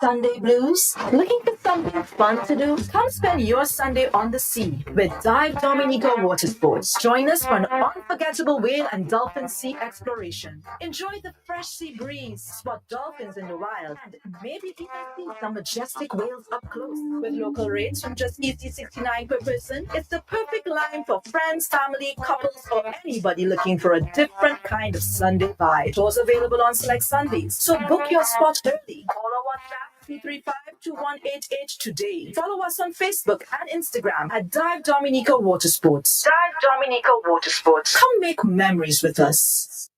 Sunday blues? Looking for something fun to do? Come spend your Sunday on the sea with Dive Dominica Water Sports. Join us for an unforgettable whale and dolphin sea exploration. Enjoy the fresh sea breeze, spot dolphins in the wild, and maybe even see some majestic whales up close. With local rates from just $69 per person, it's the perfect line for friends, family, couples, or anybody looking for a different kind of Sunday vibe. Tours available on select Sundays, so book your spot early. Call our WhatsApp 335-2188 today. Follow us on Facebook and Instagram at Dive Dominica Water Sports. Dive Dominica Water Sports. Come make memories with us.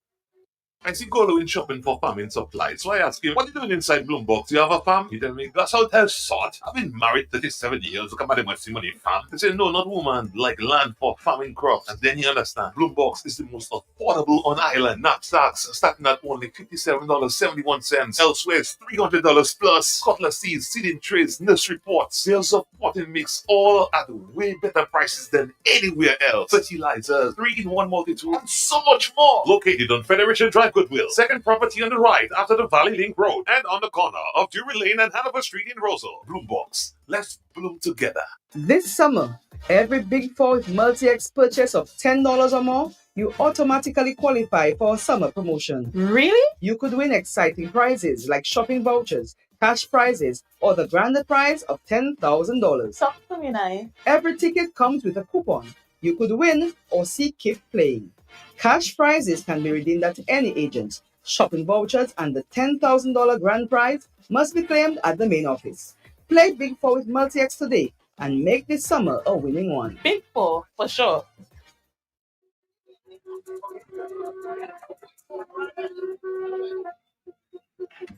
I see Golo in shopping for farming supplies. So I ask him, what are you doing inside Bloombox? You have a farm? He tell me, Gus, how the hell sort? I've been married 37 years. Look at my money farm. He say, no, not woman. Like land for farming crops. And then you understand, Bloombox is the most affordable on island. Knapsacks starting at only $57.71. Elsewhere, it's $300 plus. Cutlass seeds, seeding trays, nursery pots, sales of potting mix, all at way better prices than anywhere else. Fertilizers, 3-in-1 multi-tool, and so much more. Located on Federation Drive, Goodwill. Second property on the right after the Valley Link Road and on the corner of Drury Lane and Hanover Street in Rosal. Bloombox. Let's bloom together.
This summer, every Big 4 Multi-X purchase of $10 or more, you automatically qualify for a summer promotion.
Really?
You could win exciting prizes like shopping vouchers, cash prizes, or the grand prize of $10,000.
Talk to me now.
Every ticket comes with a coupon. You could win or see keep playing. Cash prizes can be redeemed at any agent. Shopping vouchers and the $10,000 grand prize must be claimed at the main office. Play Big 4 with Multi-X today and make this summer a winning one.
Big 4, for sure.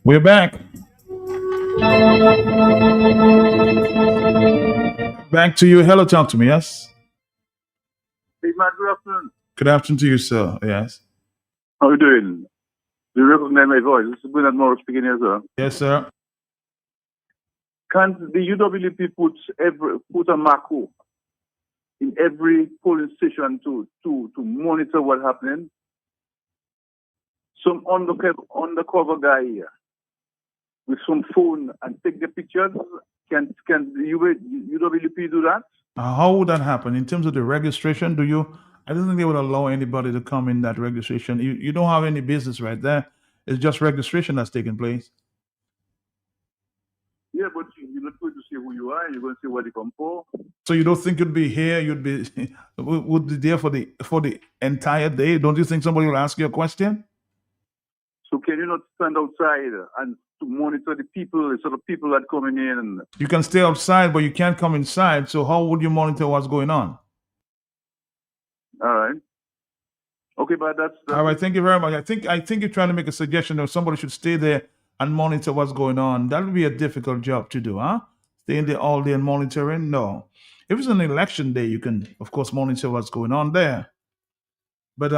We're back. Back to you. Hello, talk to me, yes?
Hey, man, good afternoon.
Good afternoon to you, sir. Yes.
How are you doing? Do you recognize my voice? This is Bernard Morrow speaking here, sir.
Yes, sir.
Can't the UWP put a marco in every polling station to monitor what's happening? Some undercover guy here with some phone and take the pictures. Can the UWP do that?
How would that happen in terms of the registration? I don't think they would allow anybody to come in that registration. You don't have any business right there. It's just registration that's taking place.
Yeah, but you're not going to see who you are. You're going to see what you come for.
So you don't think you'd be here? Would be there for the entire day? Don't you think somebody will ask you a question?
So can you not stand outside and to monitor the people, the sort of people that coming in? And
You can stay outside, but you can't come inside. So how would you monitor what's going on?
all right, okay, but that's
All right, thank you very much. I think you're trying to make a suggestion that somebody should stay there and monitor what's going on. That would be a difficult job to do, huh? Staying there all day and monitoring? No. If it's an election day, you can, of course, monitor what's going on there. But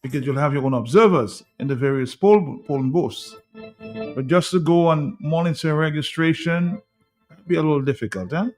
because you'll have your own observers in the various polling booths. But just to go and monitor registration, that'd be a little difficult, huh?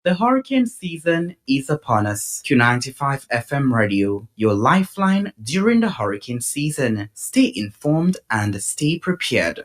The hurricane season is upon us. Q95 FM Radio, your lifeline during the hurricane season. Stay informed and stay prepared.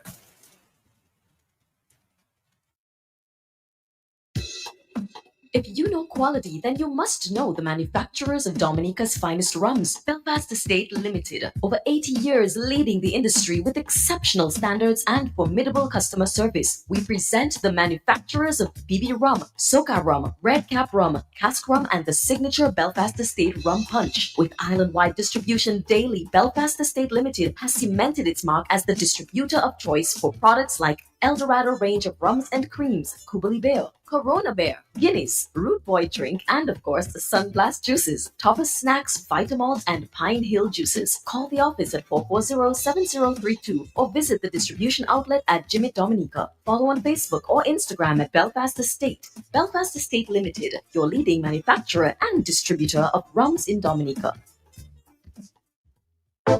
If you know quality, then you must know the manufacturers of Dominica's finest rums. Belfast Estate Limited, over 80 years leading the industry with exceptional standards and formidable customer service. We present the manufacturers of PB Rum, Soca Rum, Red Cap Rum, Cask Rum, and the signature Belfast Estate Rum Punch. With island-wide distribution daily, Belfast Estate Limited has cemented its mark as the distributor of choice for products like Eldorado range of rums and creams, Kubali Bear, Corona Bear, Guinness, Root Boy drink, and of course the Sunblast juices, Topper Snacks, Vitamalt, and Pine Hill juices. Call the office at 440-7032 or visit the distribution outlet at Jimmy Dominica. Follow on Facebook or Instagram at Belfast Estate. Belfast Estate Limited, your leading manufacturer and distributor of rums in Dominica.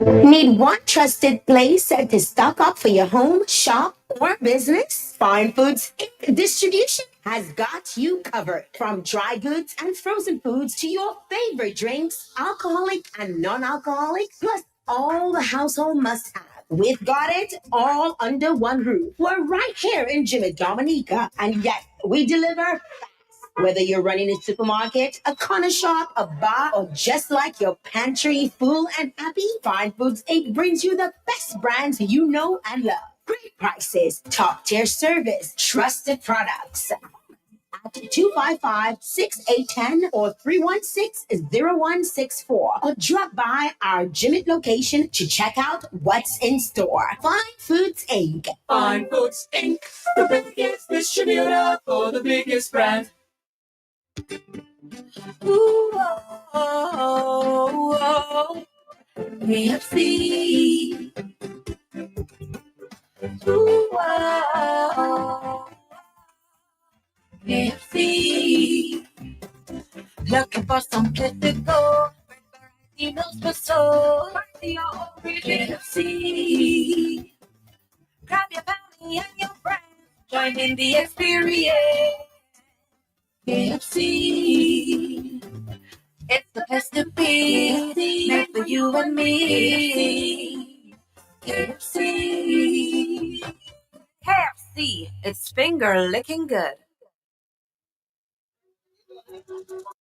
Need one trusted place to stock up for your home, shop, or business? Fine Foods Inc. Distribution has got you covered. From dry goods and frozen foods to your favorite drinks, alcoholic and non-alcoholic, plus all the household must-have. We've got it all under one roof. We're right here in Jimmy Dominica, and yet we deliver. Whether you're running a supermarket, a corner shop, a bar, or just like your pantry full and happy, Fine Foods Inc. brings you the best brands you know and love. Great prices, top-tier service, trusted products. At 255-6810 or 316-0164. Or drop by our Jimmy location to check out what's in store. Fine Foods Inc.
Fine Foods Inc. The biggest distributor for the biggest brand. Ooh, oh, oh, oh. KFC. Ooh, oh, KFC. Looking for some place to go. Variety meals for soul.
the KFC. Grab your family and your friends. Join in the experience. KFC. It's the place to be. Made for you and me. KFC. KFC. It's finger licking good.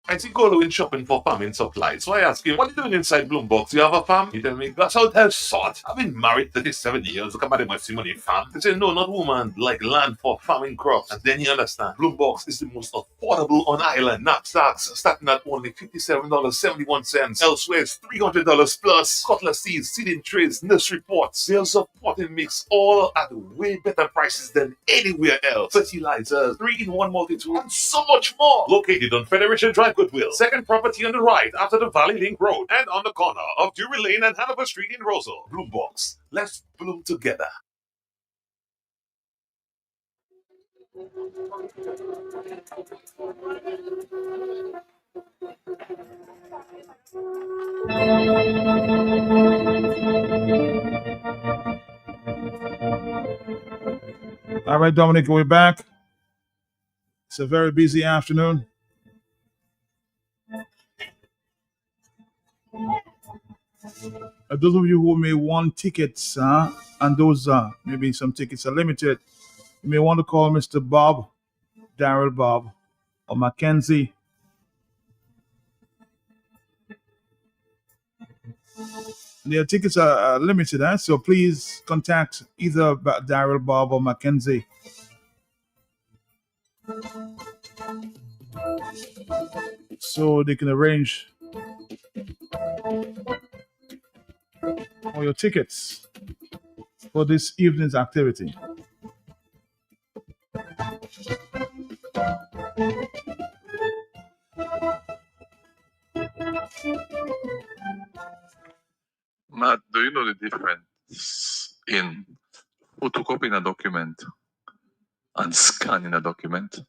I see Golo in shopping for farming supplies. So I ask him, what are you doing inside Bloombox? You have a farm? He tell me, that's how it sort. I've been married 37 years. Look at my money farm. He say, no, not woman, like land for farming crops. And then you understand, Bloombox is the most affordable on island. Knapsacks starting at only $57.71. Elsewhere, it's $300 plus. Cutlass seeds, seeding trays, nursery pots, sales of potting mix, all at way better prices than anywhere else. Fertilizers, 3-in-1 multi-tool, and so much more. Located on Federation Drive, Goodwill. Second property on the right after the Valley Link Road and on the corner of Drury Lane and Hanover Street in Rosal. Bloombox. Let's bloom together.
All right, Dominic, we're back. It's a very busy afternoon. Those of you who may want tickets, and those maybe some tickets are limited, you may want to call Mr. Bob, Daryl Bob, or Mackenzie. Their tickets are limited, so please contact either Daryl Bob or Mackenzie. So they can arrange for your tickets for this evening's activity.
Matt, do you know the difference in photocopying a document and scanning a document?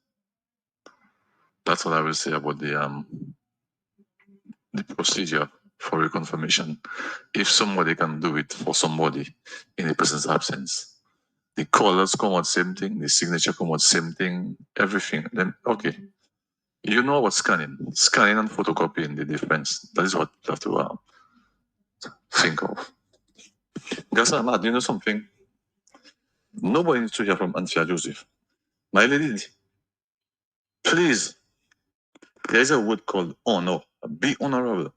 That's what I will say about the procedure for reconfirmation. If somebody can do it for somebody in a person's absence, the colors come out same thing, the signature come out same thing, everything. Then okay, you know what scanning and photocopying, the difference. That is what you have to think of. Guys, do you know something? Nobody needs to hear from Anthea Joseph. My lady, please. There is a word called honor. Be honorable.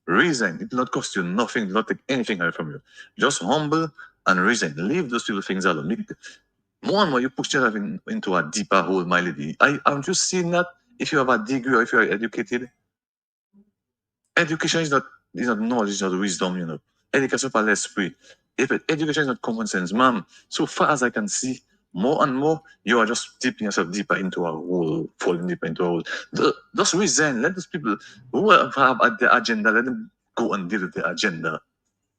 Reason. It will not cost you nothing. It will not take anything away from you. Just humble and reason. Leave those people things alone. More and more you push yourself into a deeper hole, my lady. I'm just saying that if you have a degree or if you are educated, education is not knowledge, it's not wisdom, you know. Education par l'esprit. If education is not common sense, ma'am, so far as I can see, more and more, you are just dipping yourself deeper into a hole, falling deeper into a hole. Just reason. Let those people who have the agenda, let them go and deal with the agenda.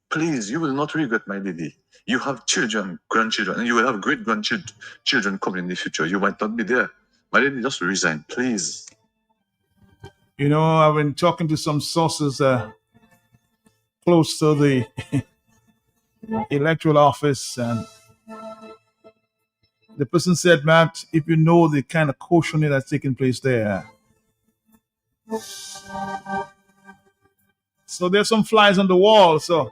Please, you will not regret, my lady. You have children, grandchildren, and you will have great grandchildren coming in the future. You might not be there. My lady, just resign, please.
You know, I've been talking to some sources close to the electoral office, and the person said, Matt, if you know the kind of cautioning that's taking place there. So there's some flies on the wall, so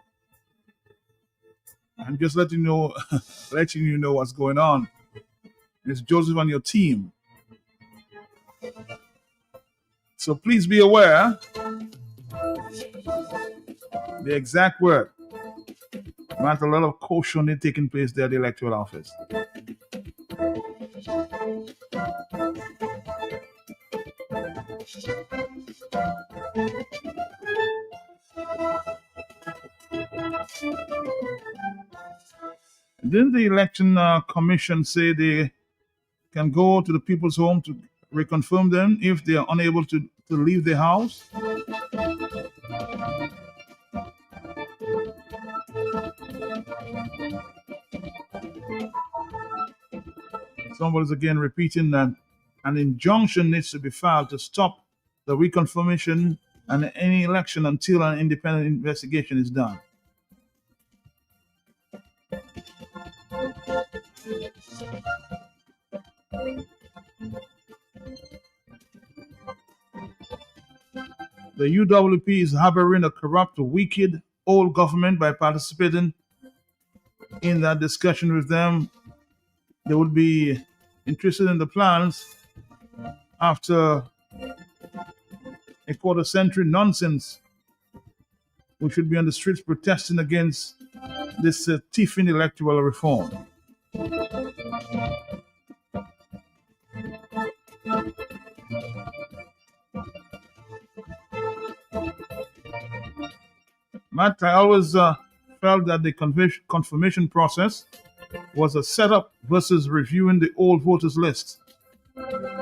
I'm just letting you know what's going on. It's Joseph on your team. So please be aware. The exact word. Matt, a lot of cautioning taking place there at the electoral office. Didn't the election commission say they can go to the people's home to reconfirm them if they are unable to leave their house? Somebody's again repeating that an injunction needs to be filed to stop the reconfirmation and any election until an independent investigation is done. The UWP is harboring a corrupt, wicked old government. By participating in that discussion with them, they would be interested in the plans after a quarter century nonsense. We should be on the streets protesting against this teething electoral reform. Matt, I always felt that the confirmation process was a setup versus reviewing the old voters list.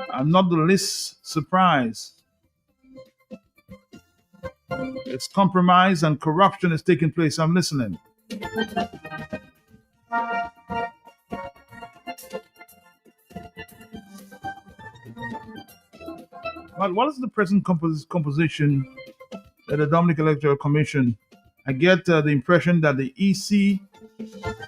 I'm not the least surprised. It's compromise and corruption is taking place. I'm listening. But what is the present composition of the Dominican Electoral Commission? I get the impression that the EC,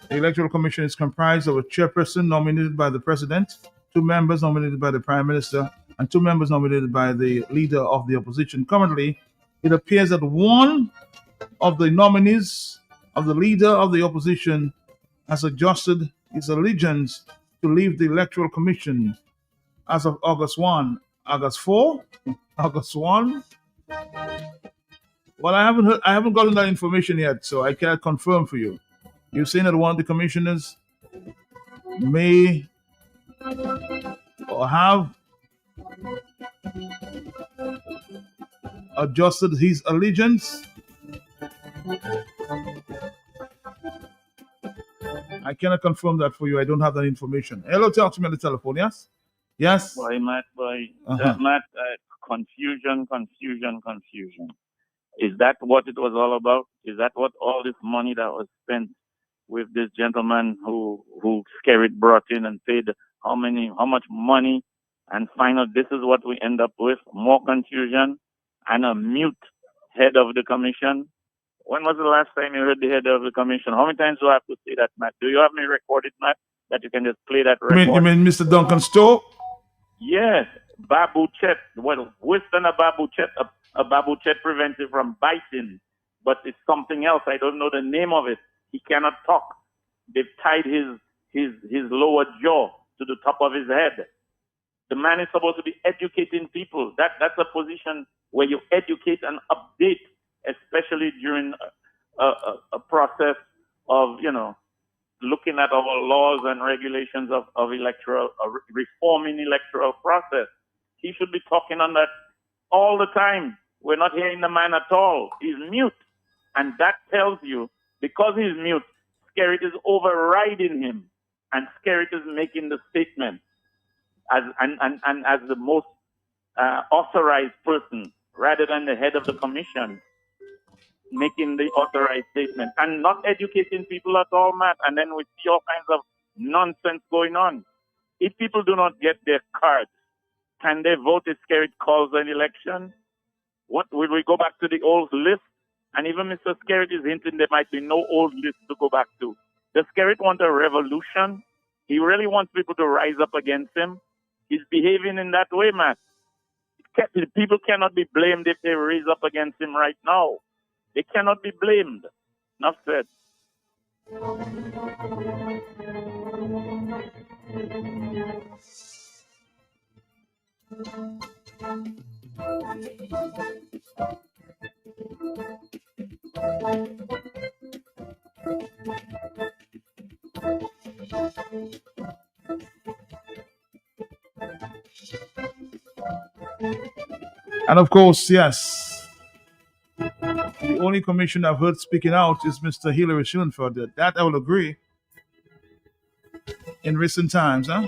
the Electoral Commission, is comprised of a chairperson nominated by the president, 2 members nominated by the prime minister, and 2 members nominated by the leader of the opposition. Currently, it appears that one of the nominees of the leader of the opposition has adjusted his allegiance to leave the Electoral Commission as of August 1. August 4? August 1? Well, I haven't gotten that information yet, so I can't confirm for you. You're saying that one of the commissioners may or have adjusted his allegiance. I cannot confirm that for you. I don't have that information. Hello, talk to me on the telephone, yes? Yes?
Boy, Matt, boy.
Uh-huh.
Matt, confusion. Is that what it was all about? Is that what all this money that was spent with this gentleman who Skerrit brought in and paid how much money? And finally, this is what we end up with: more confusion and a mute head of the commission. When was the last time you heard the head of the commission? How many times do I have to say that, Matt? Do you have me recorded, Matt, that you can just play that record?
You mean Mr. Duncan Stowe?
Yes, Babu Chet. Well, worse than a Babu Chet. A Babu Chet prevents you from biting, but it's something else. I don't know the name of it. He cannot talk. They've tied his lower jaw to the top of his head. The man is supposed to be educating people. That's a position where you educate and update, especially during a process of, looking at our laws and regulations of electoral, reforming electoral process. He should be talking on that all the time. We're not hearing the man at all. He's mute. And that tells you, because he's mute, Skerrit is overriding him. And Skerrit is making the statement as the most authorized person, rather than the head of the commission, making the authorized statement and not educating people at all, Matt. And then we see all kinds of nonsense going on. If people do not get their cards, can they vote if Skerrit calls an election? What will we go back to the old list? And even Mr. Skerrit is hinting there might be no old list to go back to. Does Skerrit want a revolution? He really wants people to rise up against him. He's behaving in that way, Matt. People cannot be blamed if they raise up against him right now. They cannot be blamed. Enough said.
And of course, yes, the only commission I've heard speaking out is Mr. Hilary Schillenfeld. That I will agree. In recent times, huh?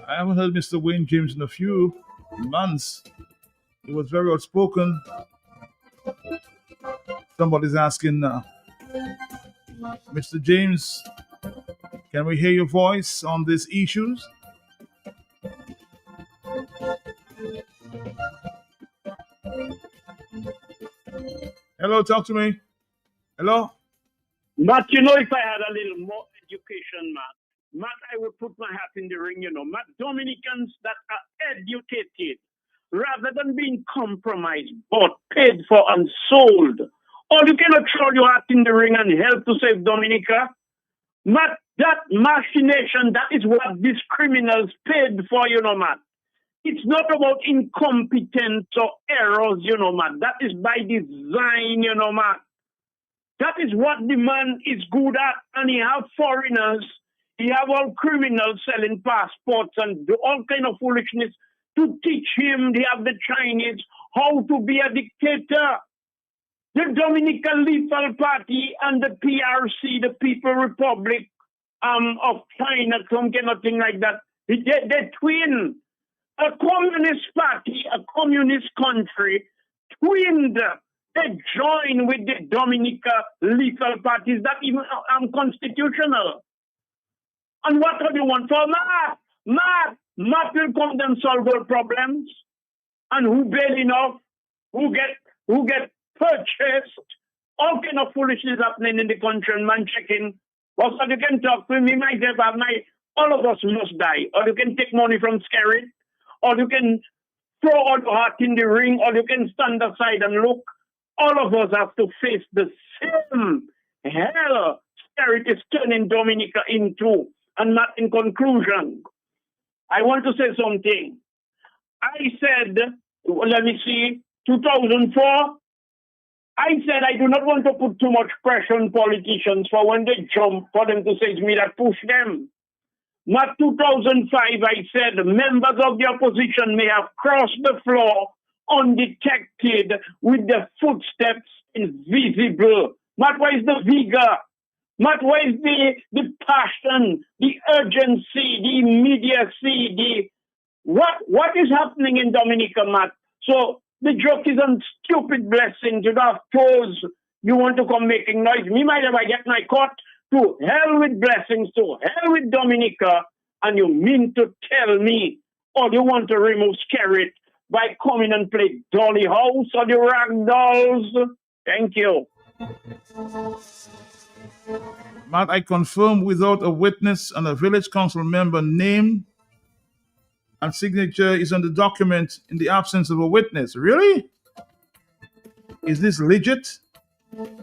I haven't heard Mr. Wayne James in a few months. He was very outspoken. Somebody's asking, Mr. James, can we hear your voice on these issues? Hello, talk to me. Hello?
Matt, you know, if I had a little more education, Matt, I would put my hat in the ring, you know. Matt, Dominicans that are educated, rather than being compromised, bought, paid for, and sold, or you cannot throw your hat in the ring and help to save Dominica. Matt, that machination, that is what these criminals paid for, you know, Matt. It's not about incompetence or errors, you know, Matt. That is by design, you know, Matt. That is what the man is good at. And he have foreigners, he have all criminals selling passports and do all kind of foolishness to teach him. They have the Chinese how to be a dictator. The Dominican Lethal Party and the PRC, the People Republic of China, some kind of thing like that, they're twin. A communist party, a communist country, twinned. They join with the Dominica Lethal Party. Is that even unconstitutional? And what do you want for Matt? Matt will come and solve all problems. And who bail enough? Who get purchased? All kind of foolishness happening in the country and man checking. Well, so you can talk to me myself at night. All of us must die. Or you can take money from Skerrit. Or you can throw all your heart in the ring. Or you can stand aside and look. All of us have to face the same hell Skerrit is turning Dominica into. And not in conclusion. I want to say something. I said, let me see, 2004, I said I do not want to put too much pressure on politicians for when they jump for them to say it's me that push them. Not 2005, I said members of the opposition may have crossed the floor undetected with their footsteps invisible. Not where is the vigor? Not where is the passion, the urgency, the immediacy, what is happening in Dominica, Matt? So the joke is on stupid blessings. You don't have toes. You want to come making noise. Me might ever get my court. To hell with blessings, to hell with Dominica, and you mean to tell me, or you want to remove Skerrit by coming and play Dolly House or the Rag Dolls? Thank you.
Matt, I confirm without a witness and a village council member name and signature is on the document in the absence of a witness. Really? Is this legit?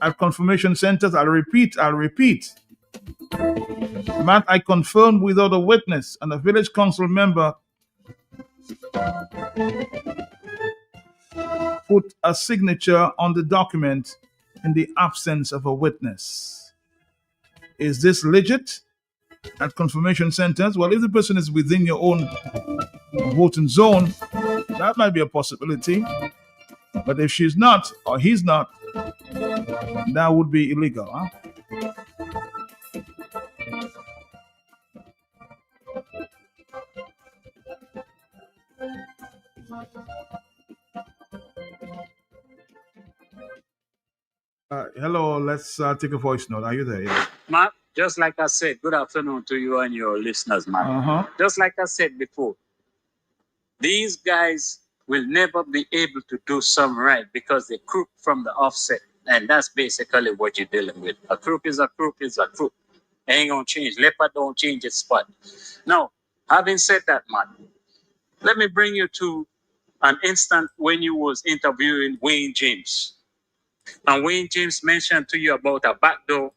At confirmation centers, I'll repeat. Matt, I confirm without a witness and a village council member put a signature on the document in the absence of a witness. Is this legit? At confirmation centers, well, if the person is within your own voting zone, that might be a possibility. But if she's not, or he's not, that would be illegal, huh? Hello, let's take a voice note. Are you there? Yeah.
Mark, just like I said, good afternoon to you and your listeners, Mark. Just like I said before, these guys will never be able to do some right because they crook from the offset. And that's basically what you're dealing with. A crook is a crook is a crook. Ain't gonna change. Leopard don't change its spot. Now, having said that, Mark, let me bring you to an instant when you was interviewing Wayne James. And Wayne James mentioned to you about a backdoor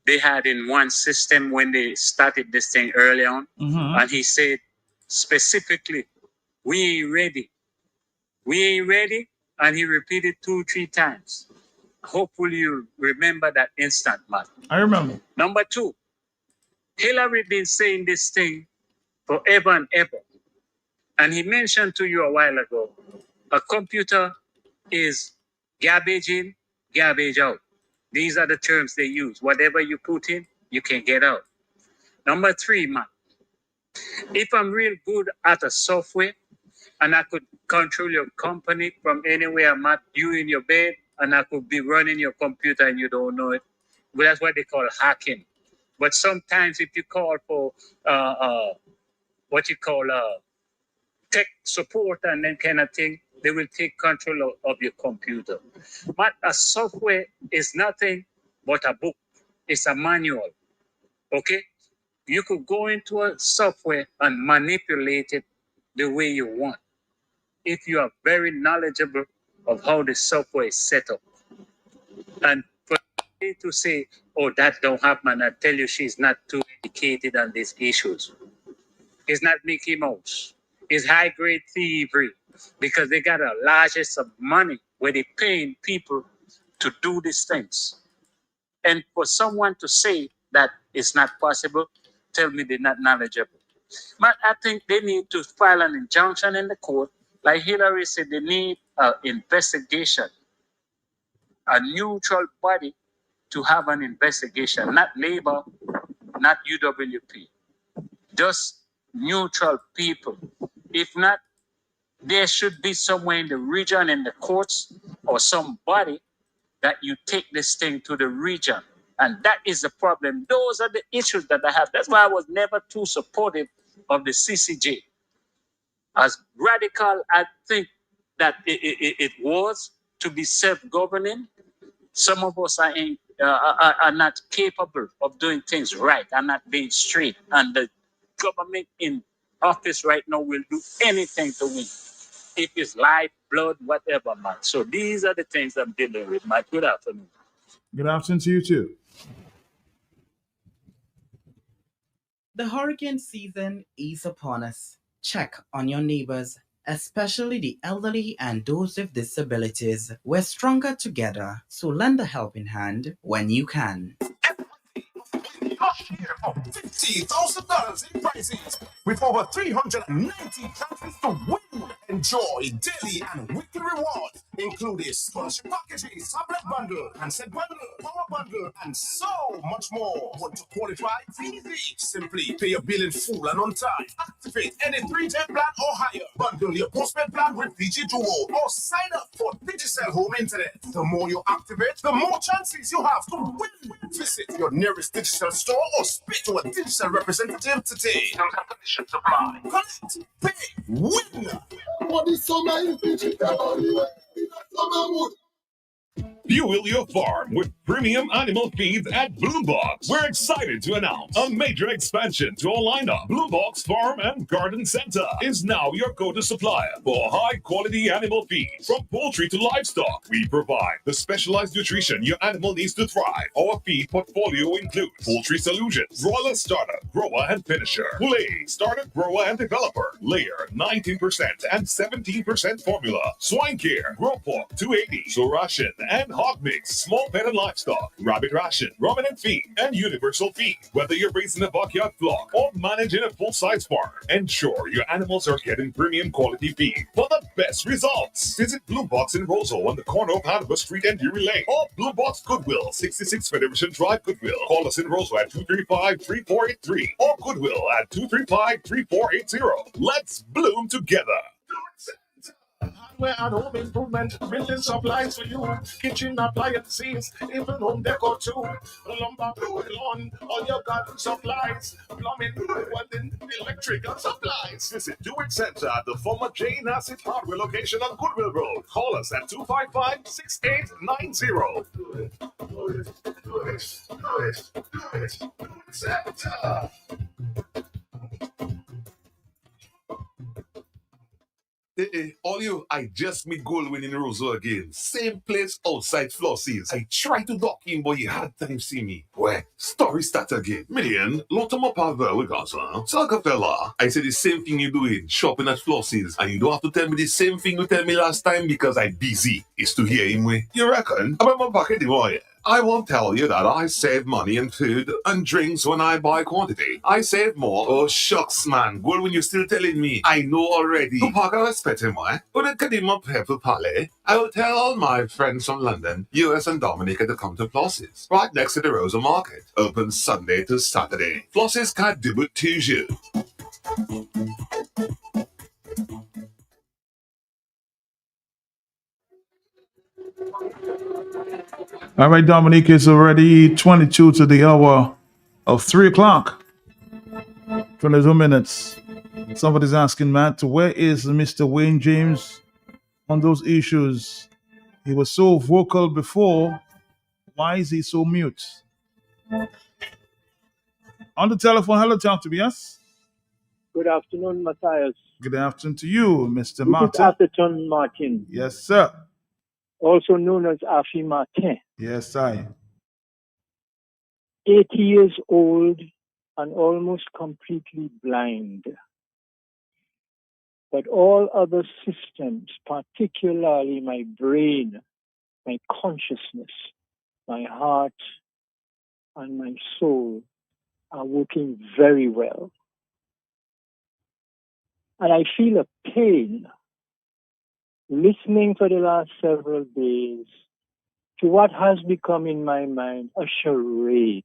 they had in one system when they started this thing early on. And he said specifically, we ain't ready. We ain't ready. And he repeated 2-3 times. Hopefully you remember that instant, man.
I remember.
Number 2, Hillary been saying this thing forever and ever. And he mentioned to you a while ago, a computer is garbage in, garbage out. These are the terms they use. Whatever you put in, you can get out. Number 3, man. If I'm real good at a software and I could control your company from anywhere I'm at, you in your bed, and I could be running your computer and you don't know it. Well, that's what they call hacking. But sometimes if you call for tech support and that kind of thing, they will take control of your computer. But a software is nothing but a book. It's a manual. Okay? You could go into a software and manipulate it the way you want if you are very knowledgeable of how the software is set up. And for me to say, oh, that don't happen, I tell you she's not too educated on these issues. It's not Mickey Mouse. It's high-grade thievery because they got a largest of money where they're paying people to do these things. And for someone to say that it's not possible, tell me they're not knowledgeable. But I think they need to file an injunction in the court. Like Hillary said, they need an investigation, a neutral body to have an investigation, not Labor, not UWP, just neutral people. If not, there should be somewhere in the region, in the courts, or somebody that you take this thing to the region. And that is the problem. Those are the issues that I have. That's why I was never too supportive of the CCJ. As radical, I think that it was to be self-governing. Some of us are not capable of doing things right, are not being straight. And the government in office right now will do anything to win. If it's life, blood, whatever, man. So these are the things I'm dealing with, Mike. Good afternoon.
Good afternoon to you too.
The hurricane season is upon us. Check on your neighbors, especially the elderly and those with disabilities. We're stronger together, so lend a helping hand when you can.
$50,000 in prizes with over 390 chances to win. Enjoy daily and weekly rewards, including scholarship packages, tablet bundle, handset bundle, power bundle, and so much more. Want to qualify? Easy. Simply pay your bill in full and on time. Activate any 3G plan or higher. Bundle your postpaid plan with Digi Duo or sign up for Digicel Home Internet. The more you activate, the more chances you have to win. Visit your nearest Digicel store or speak to a Digicel representative today. Terms and conditions apply. Connect, pay, win. What is summer in digital?
Fuel your farm with premium animal feeds at Bloombox. We're excited to announce a major expansion to our lineup. Bloombox Farm and Garden Center is now your go-to supplier for high-quality animal feed. From poultry to livestock, we provide the specialized nutrition your animal needs to thrive. Our feed portfolio includes poultry solutions, broiler starter, grower and finisher, poulet, starter, grower and developer, layer 19% and 17% formula, swine care, grow pork 280, so ration and hog mix, small pet and livestock, rabbit ration, ruminant feed, and universal feed. Whether you're raising a backyard flock or managing a full-size farm, ensure your animals are getting premium quality feed for the best results. Visit Bloombox in Roseau on the corner of Hanover Street and Drury Lane, or Bloombox Goodwill, 66 Federation Drive, Goodwill. Call us in Roseau at 235-3483 or Goodwill at 235-3480. Let's bloom together.
Hardware and home improvement, building supplies for you, kitchen appliances, even home decor too. Lumber, lawn, all your garden supplies, plumbing, welding, electrical supplies.
Visit Do It Center at the former Jane Asset Hardware location on Goodwill Road. Call us at 255-6890.
Do it Center.
All you, I just meet Goldwyn in Roseau again. Same place outside Flossie's. I tried to dock in, but he had time see me. Well, story start again. Million, lot of my power we got, huh? Saga fella, I said the same thing you doing, shopping at Flossie's, and you don't have to tell me the same thing you tell me last time because I busy. It's to hear him way. You reckon? About my pocket, boy. I won't tell you that I save money in food and drinks when I buy quantity. I save more. Oh, shucks, man. Well, when you're still telling me, I know already. To park I expect him, why? But it could even pay for Palais. I will tell all my friends from London, US and Dominica to come to Flossie's, right next to the Rosa Market. Open Sunday to Saturday. Flossie's can't do it to you.
All right, Dominique, it's already 22 to the hour of 3 o'clock. 22 minutes. Somebody's asking, Matt, where is Mr. Wayne James on those issues? He was so vocal before. Why is he so mute? On the telephone, hello, talk to me, yes?
Good afternoon, Matthias.
Good afternoon to you, Mr.
This is
Martin.
Atherton Martin,
Yes, sir.
also known as Afi Martin.
Yes, I.
80 years old and almost completely blind. But all other systems, particularly my brain, my consciousness, my heart, and my soul, are working very well. And I feel a pain listening for the last several days to what has become in my mind a charade.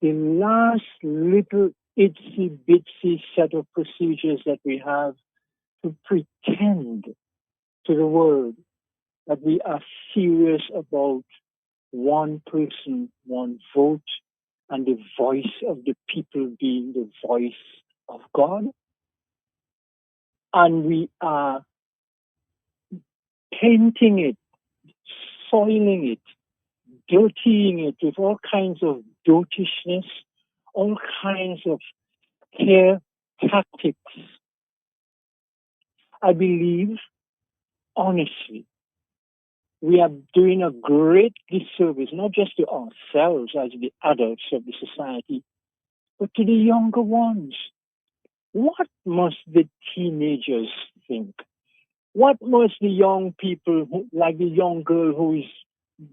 The last little itsy bitsy set of procedures that we have to pretend to the world that we are serious about one person, one vote, and the voice of the people being the voice of God. And we are painting it, soiling it, dirtying it with all kinds of dotishness, all kinds of hair tactics. I believe, honestly, we are doing a great disservice, not just to ourselves as the adults of the society, but to the younger ones. What must the teenagers think? What must the young people, like the young girl who is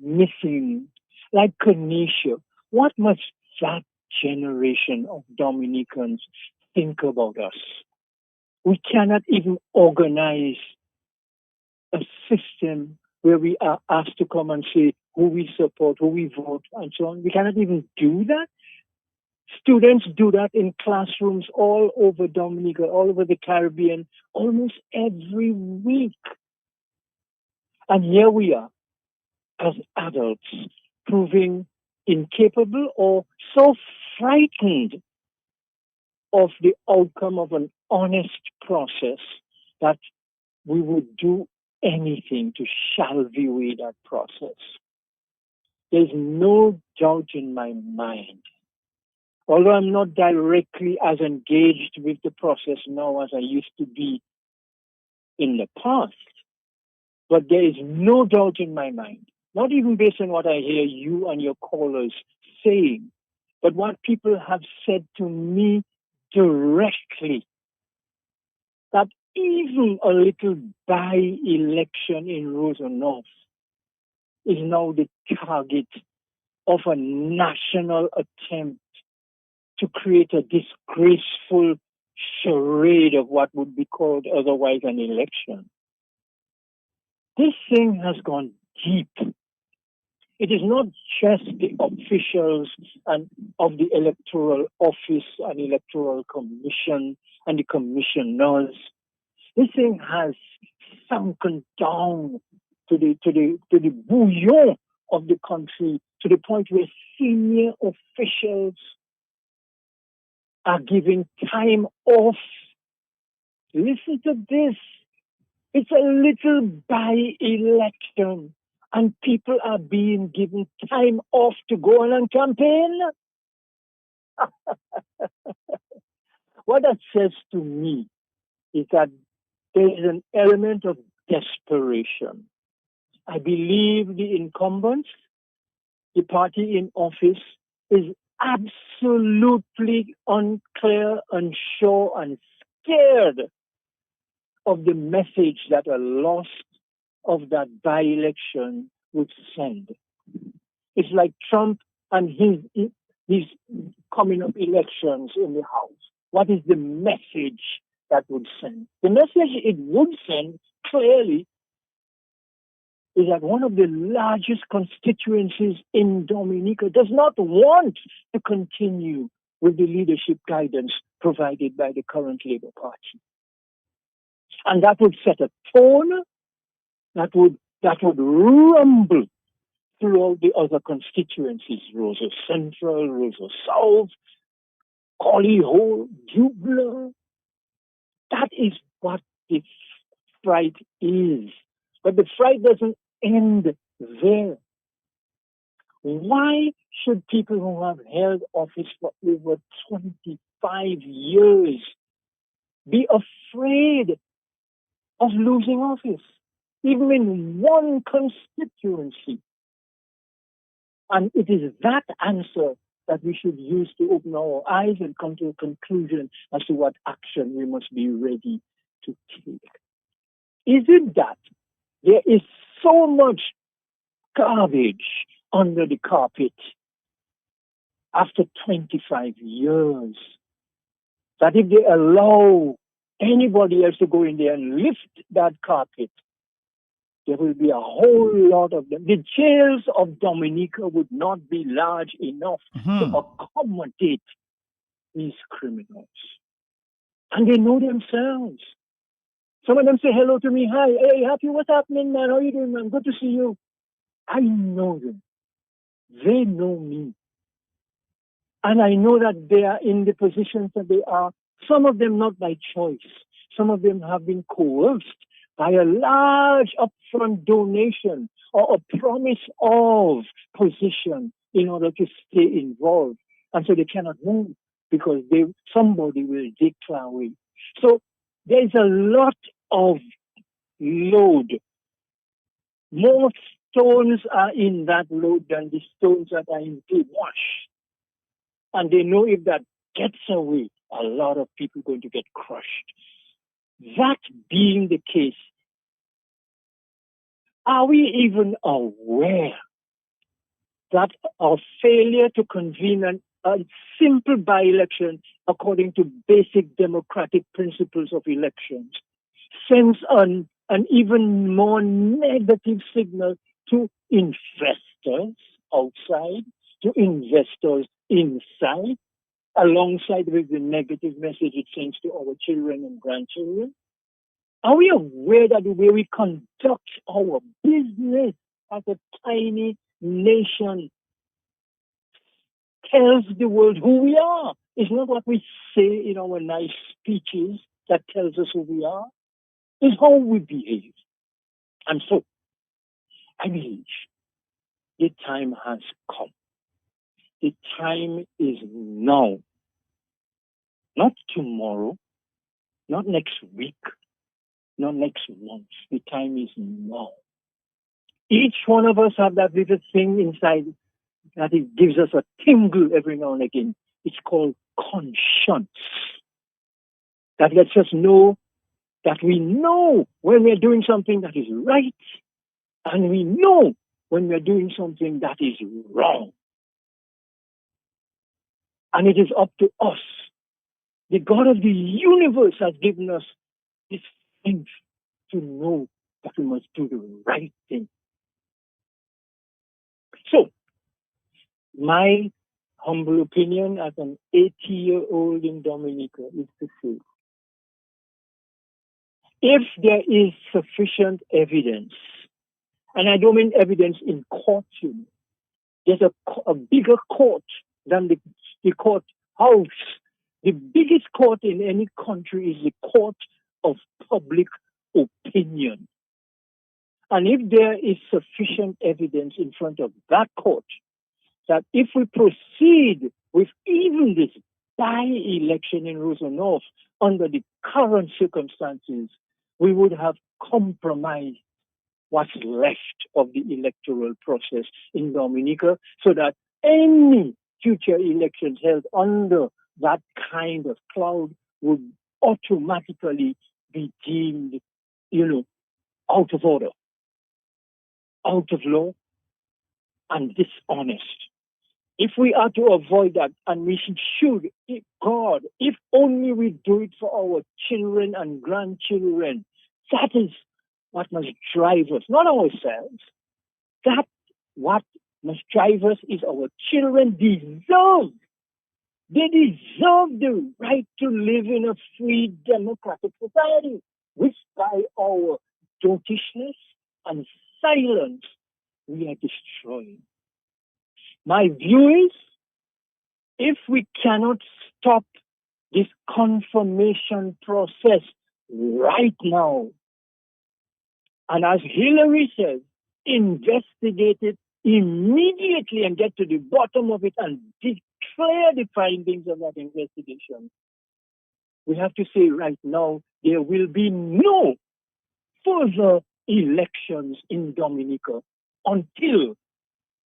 missing, like Kanisha, what must that generation of Dominicans think about us? We cannot even organize a system where we are asked to come and say who we support, who we vote, and so on. We cannot even do that. Students do that in classrooms all over Dominica, all over the Caribbean, almost every week. And here we are, as adults, proving incapable or so frightened of the outcome of an honest process that we would do anything to shalvy away that process. There's no doubt in my mind, although I'm not directly as engaged with the process now as I used to be in the past, but there is no doubt in my mind, not even based on what I hear you and your callers saying, but what people have said to me directly, that even a little by-election in Rosa North is now the target of a national attempt to create a disgraceful charade of what would be called otherwise an election. This thing has gone deep. It is not just the officials and of the electoral office and electoral commission and the commissioners. This thing has sunken down to the bouillon of the country, to the point where senior officials are giving time off. Listen to this. It's a little by-election, and people are being given time off to go on and campaign. What that says to me is that there is an element of desperation. I believe the incumbents, the party in office, is absolutely unclear, unsure, and scared of the message that a loss of that by-election would send. It's like Trump and his coming up elections in the House. What is the message that would send? The message it would send, clearly, is that one of the largest constituencies in Dominica does not want to continue with the leadership guidance provided by the current Labour Party. And that would set a tone that would rumble throughout the other constituencies, Rosa Central, Rosa South, Collie-Hole, Jubler. That is what the fright is. But the fright doesn't end there. Why should people who have held office for over 25 years be afraid of losing office, even in one constituency? And it is that answer that we should use to open our eyes and come to a conclusion as to what action we must be ready to take. Is it that there is so much garbage under the carpet after 25 years that if they allow anybody else to go in there and lift that carpet, there will be a whole lot of them. The jails of Dominica would not be large enough to accommodate these criminals. And they know themselves. Some of them say hello to me. Hi, hey, happy, what's happening, man? How you doing, man? Good to see you. I know them. They know me. And I know that they are in the positions that they are. Some of them not by choice. Some of them have been coerced by a large upfront donation or a promise of position in order to stay involved. And so they cannot move because somebody will declare away. So there's a lot of load. More stones are in that load than the stones that are in the wash. And they know if that gets away, a lot of people are going to get crushed. That being the case, are we even aware that our failure to convene a simple by-election according to basic democratic principles of elections sends an even more negative signal to investors outside, to investors inside, alongside with the negative message it sends to our children and grandchildren? Are we aware that the way we conduct our business as a tiny nation tells the world who we are? It's not what we say in our nice speeches that tells us who we are. It's how we behave. And so, I believe the time has come. The time is now. Not tomorrow, not next week, not next month. The time is now. Each one of us have that little thing inside that it gives us a tingle every now and again. It's called conscience. That lets us know that we know when we're doing something that is right, and we know when we're doing something that is wrong. And it is up to us. The God of the universe has given us this strength to know that we must do the right thing. So, my humble opinion as an 80-year-old in Dominica is to say, if there is sufficient evidence, and I don't mean evidence in court, there's a bigger court than the courthouse. The biggest court in any country is the court of public opinion. And if there is sufficient evidence in front of that court, that if we proceed with even this by-election in Rosa North under the current circumstances, we would have compromised what's left of the electoral process in Dominica so that any future elections held under that kind of cloud would automatically be deemed, out of order, out of law, and dishonest. If we are to avoid that, and we should, if only we do it for our children and grandchildren, that is what must drive us, not ourselves. That what must drive us is our children deserve. They deserve the right to live in a free democratic society, which by our dotishness and silence we are destroying. My view is if we cannot stop this confirmation process right now, and as Hillary says, investigate it immediately and get to the bottom of it and declare the findings of that investigation, we have to say right now there will be no further elections in Dominica until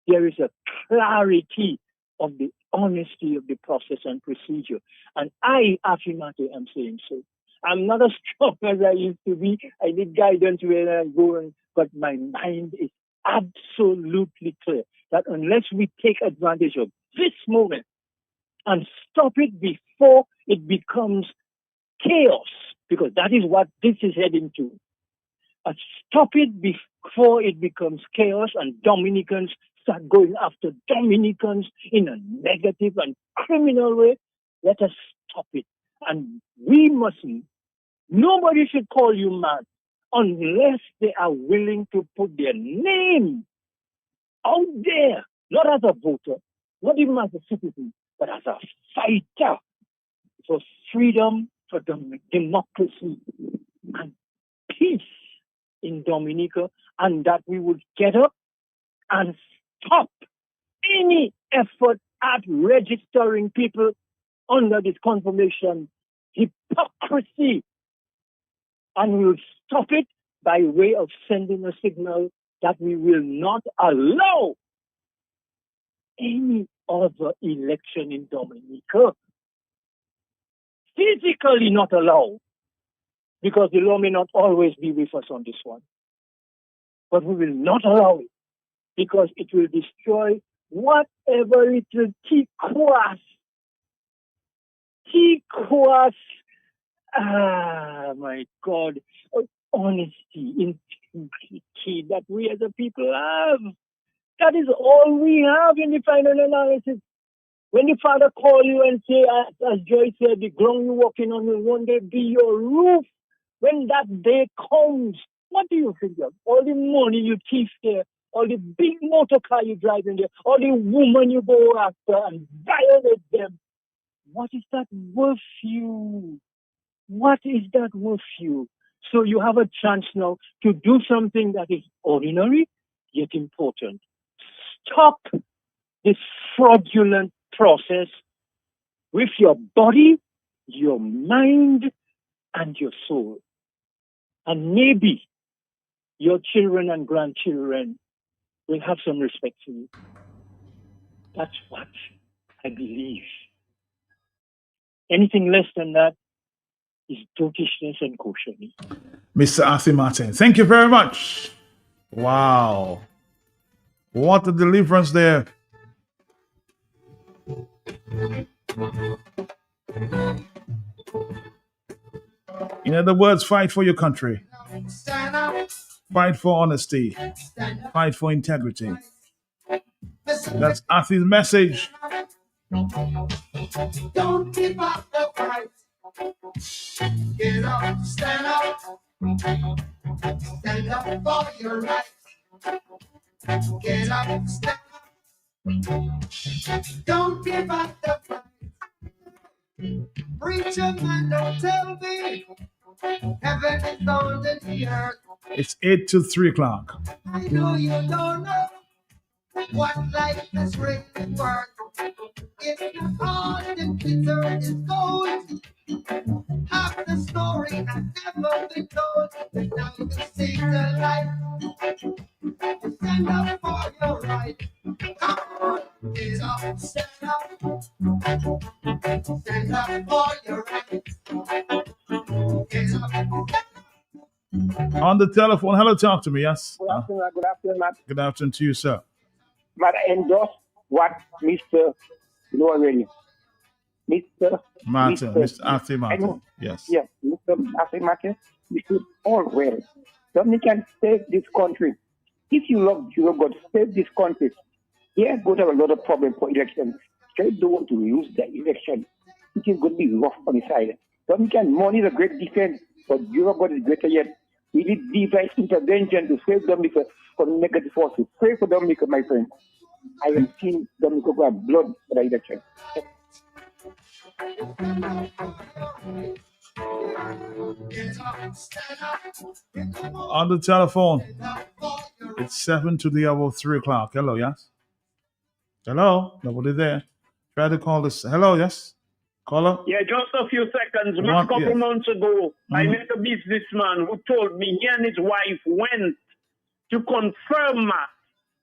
there is a clarity of the honesty of the process and procedure. And I, Afimate, am saying so. I'm not as strong as I used to be. I need guidance where I'm going, but my mind is absolutely clear that unless we take advantage of this moment and stop it before it becomes chaos, because that is what this is heading to. Stop it before it becomes chaos and Dominicans start going after Dominicans in a negative and criminal way. Let us stop it. And we mustn't. Nobody should call you mad unless they are willing to put their name out there, not as a voter, not even as a citizen, but as a fighter for freedom, for democracy, and peace in Dominica, and that we would get up and stop any effort at registering people under this confirmation hypocrisy. And we will stop it by way of sending a signal that we will not allow any other election in Dominica. Physically not allow, because the law may not always be with us on this one. But we will not allow it, because it will destroy whatever little T-Quas, my God, honesty, integrity that we as a people have. That is all we have in the final analysis. When the Father call you and say, as Joy said, the ground you're walking on will one day be your roof. When that day comes, what do you think of? All the money you thief there, all the big motor car you drive in there, all the women you go after and violate them. What is that worth you? What is that worth you? So you have a chance now to do something that is ordinary, yet important. Stop this fraudulent process with your body, your mind, and your soul. And maybe your children and grandchildren will have some respect for you. That's what I believe. Anything less than that is dotishness and caution.
Mr. Arthur Martin, thank you very much. Wow. What a deliverance there. In other words, fight for your country. Fight for honesty. Fight for integrity. That's Arthur's message.
Don't give up the fight. Get up, stand up. Stand up for your rights. Get up, stand up. Don't give up the fight. Preacher man, don't tell me heaven is on the earth.
It's 8 to 3 o'clock.
I know you don't know what life is really worth. If your heart and bitter is gold, half the story has never been told. But now you see the light. Stand up for your right. Come on, get up, stand up. Stand up for your right. Get up, stand up.
On the telephone, hello, talk to me, yes?
Good afternoon, Matt.
Good afternoon to you, sir.
But I endorse what Mr. Loren, Mr.
Martin, Mr. Arthur Martin, yes.
Yes, Mr. Arthur Martin, we should all well. Dominican save this country. If you love God, save this country. Yeah, going to have a lot of problems for elections. Straight don't want to lose the election. It is going to be rough on the side. Dominican money is a great defense, but God is greater yet. We need divine intervention to save Dominica from negative forces. Pray for Dominica, my friend. I have seen Dominica go blood for the election.
On the telephone, it's 7 to the hour of 3 o'clock. Hello, yes? Hello? Nobody there. Try to call this. Hello, yes? Caller?
Yeah, just a few seconds. A couple
yeah.
months ago, I
Mhm.
met a businessman who told me he and his wife went to confirm Matt.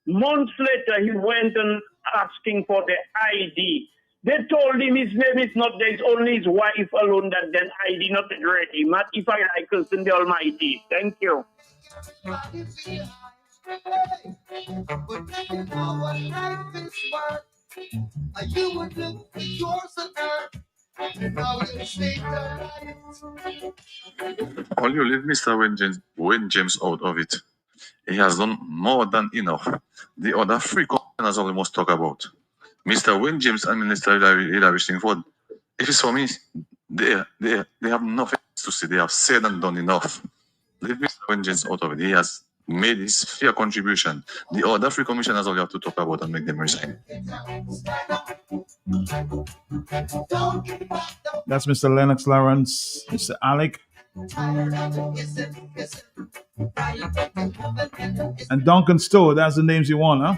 Months later, he went and asking for the ID. They told him his name is not there, it's only his wife alone that then ID not ready. Matt, if I like us in the Almighty. Thank you.
You would look at yours and earth. Now you see
All you leave Mr. Wayne James out of it. He has done more than enough. The other three commissioners all we must talk about. Mr. Wayne James and Minister Hilary Stingford. If it's for me, they have nothing to say. They have said and done enough. Leave Mr. Wayne James out of it. He has made his fair contribution. The other three commissioners all you have to talk about and make them resign.
That's Mr. Lennox Lawrence, Mr. Alec, and Duncan Stowe. That's the names you want, huh?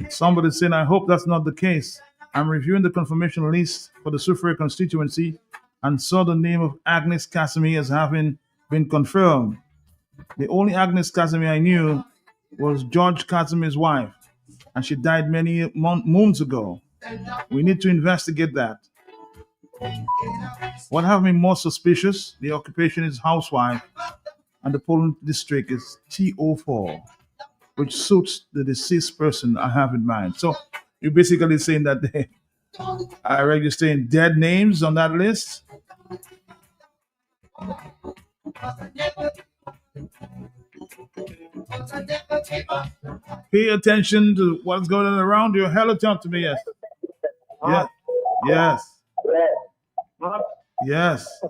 Somebody saying, I hope that's not the case. I'm reviewing the confirmation list for the Soufriere constituency and saw the name of Agnes Casimir as having been confirmed. The only Agnes Casimir I knew was George Casimir's wife, and she died many moons ago. We need to investigate that. What have me more suspicious? The occupation is housewife, and the polling district is TO4, which suits the deceased person I have in mind. So you're basically saying that they are registering dead names on that list? Pay attention to what's going on around you. Hello, talk to me, yes. Yeah. Yes. Yes.
A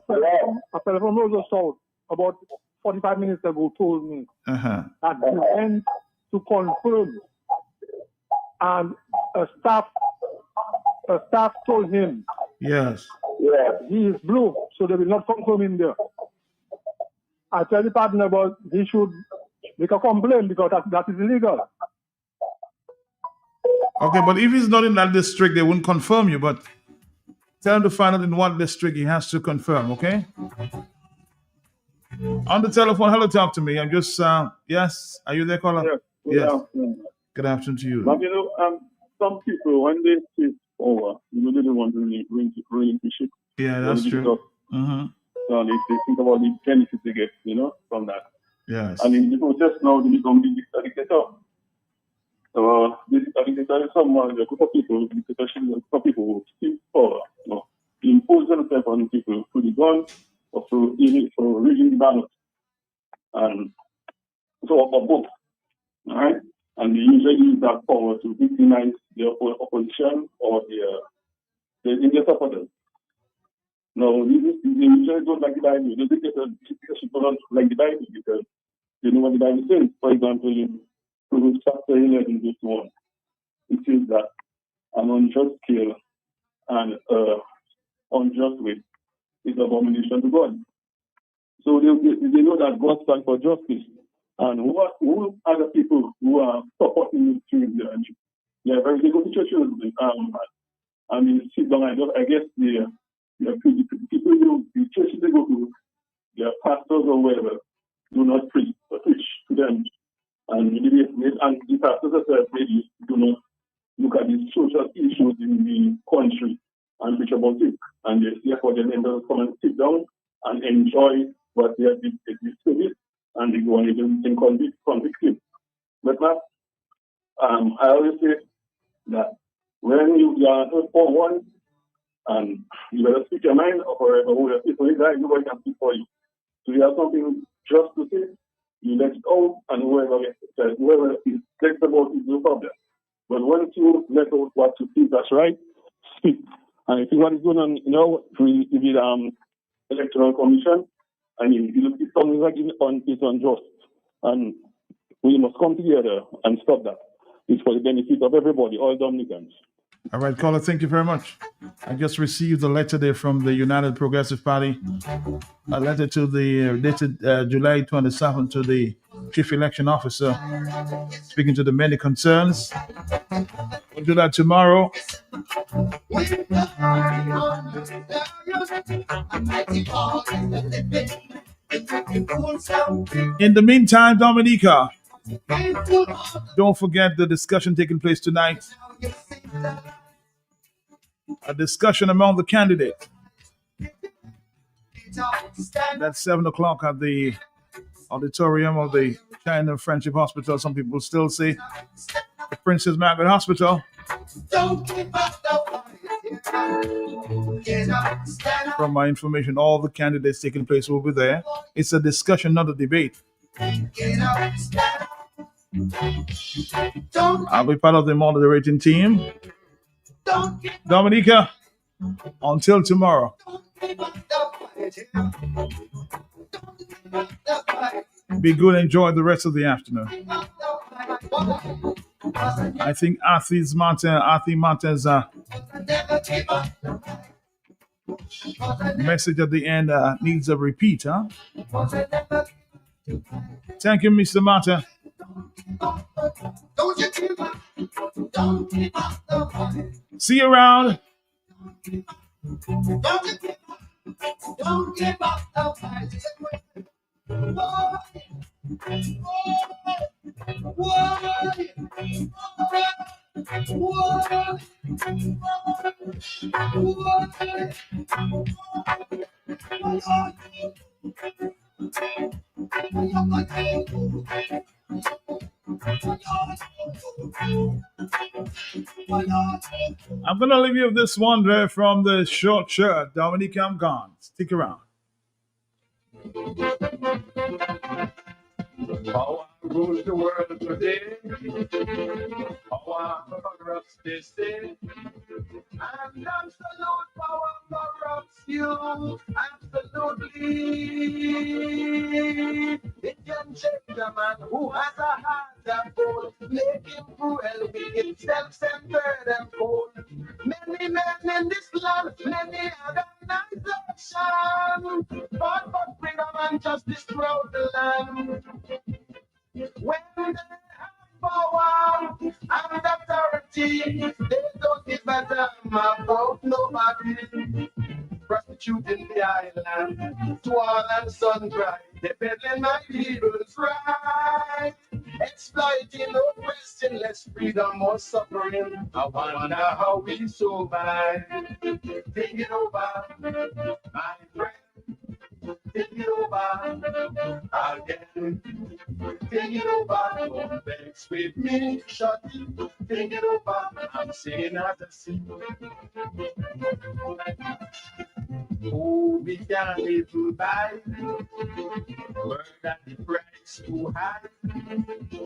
fellow from Rosa South about 45 minutes ago told me that he went to confirm, and a staff told him
yes,
he is blue, so they will not confirm him there. I tell the partner about he should make a complaint because that is illegal.
Okay, but if he's not in that district, they won't confirm you, but tell him to find out in what district he has to confirm, okay? On the telephone, hello, talk to me. I'm just, yes, are you there, caller?
Yes.
Good afternoon to you.
But some people, when they take over, they don't want to relinquish it.
Yeah, that's true. Mm-hmm.
So they think about the benefits they get, from that.
Yes.
And in the process now, they become the dictator. So this dictator is someone, a group of people, dictatorship is a group of people who steal power, impose themselves on people through the gun or through rigging the ballot. And so a book, all right? And they usually use that power to victimize the opposition or the supporters. No, they usually don't like the Bible. They dictatorship don't like the Bible because they know what the Bible says. For example, in Proverbs chapter 11, verse 1, it says that an unjust kill and unjust way is abomination to God. So they know that God stands for justice. And who are the people who are supporting this during the journey? They go to churches, sit down. I guess the people, the churches they go to, their pastors or whatever, do not preach to them. And the pastors themselves maybe do not look at the social issues in the country and preach about it. And therefore they never come and sit down and enjoy what they have been service, and they go and even convict him. But I always say that when you are for one, and you better speak your mind or forever, nobody can speak for you. So you have something just to say, you let it out, and whoever is flexible is no problem. But once you let out what you think that's right, speak. And I think what is going on now with the electoral commission, I mean, it's something like it's unjust. And we must come together and stop that. It's for the benefit of everybody, all Dominicans.
All right, caller, thank you very much. I just received a letter there from the United Progressive Party, a letter to the dated July 27th to the Chief Election Officer, speaking to the many concerns. We'll do that tomorrow. In the meantime, Dominica, don't forget the discussion taking place tonight. A discussion among the candidates. That's 7 o'clock at the auditorium of the China Friendship Hospital. Some people still say the Princess Margaret Hospital. From my information, all the candidates taking place will be there. It's a discussion, not a debate. I'll be part of the moderating team. Dominica, until tomorrow. Be good, enjoy the rest of the afternoon. I think Arthur Martin's message at the end needs a repeat, huh? Thank you, Mr. Martin. See you around. Don't give up the fight. I'm going to leave you with this one there from the short shirt. Dominique, I'm gone. Stick around.
Power rules the world today. Power corrupts this day. And absolute power corrupts you. Absolutely. It can change a man who has a heart of gold, make him cruel, wicked, self-centered and cold. Many men in this land, many organizations fought for freedom and justice throughout the land. When they have power and authority, they don't give a damn about nobody. Prostituting the island to all and sundry, they peddling my people's right, exploiting oppression, less freedom, more suffering. I wonder how we survive. Take it over, my friend. Take it over again. Take it over. Don't vex with me. Shut it. Take it over. I'm singing as a singer. Oh, we can't live to buy. Word that the price too high.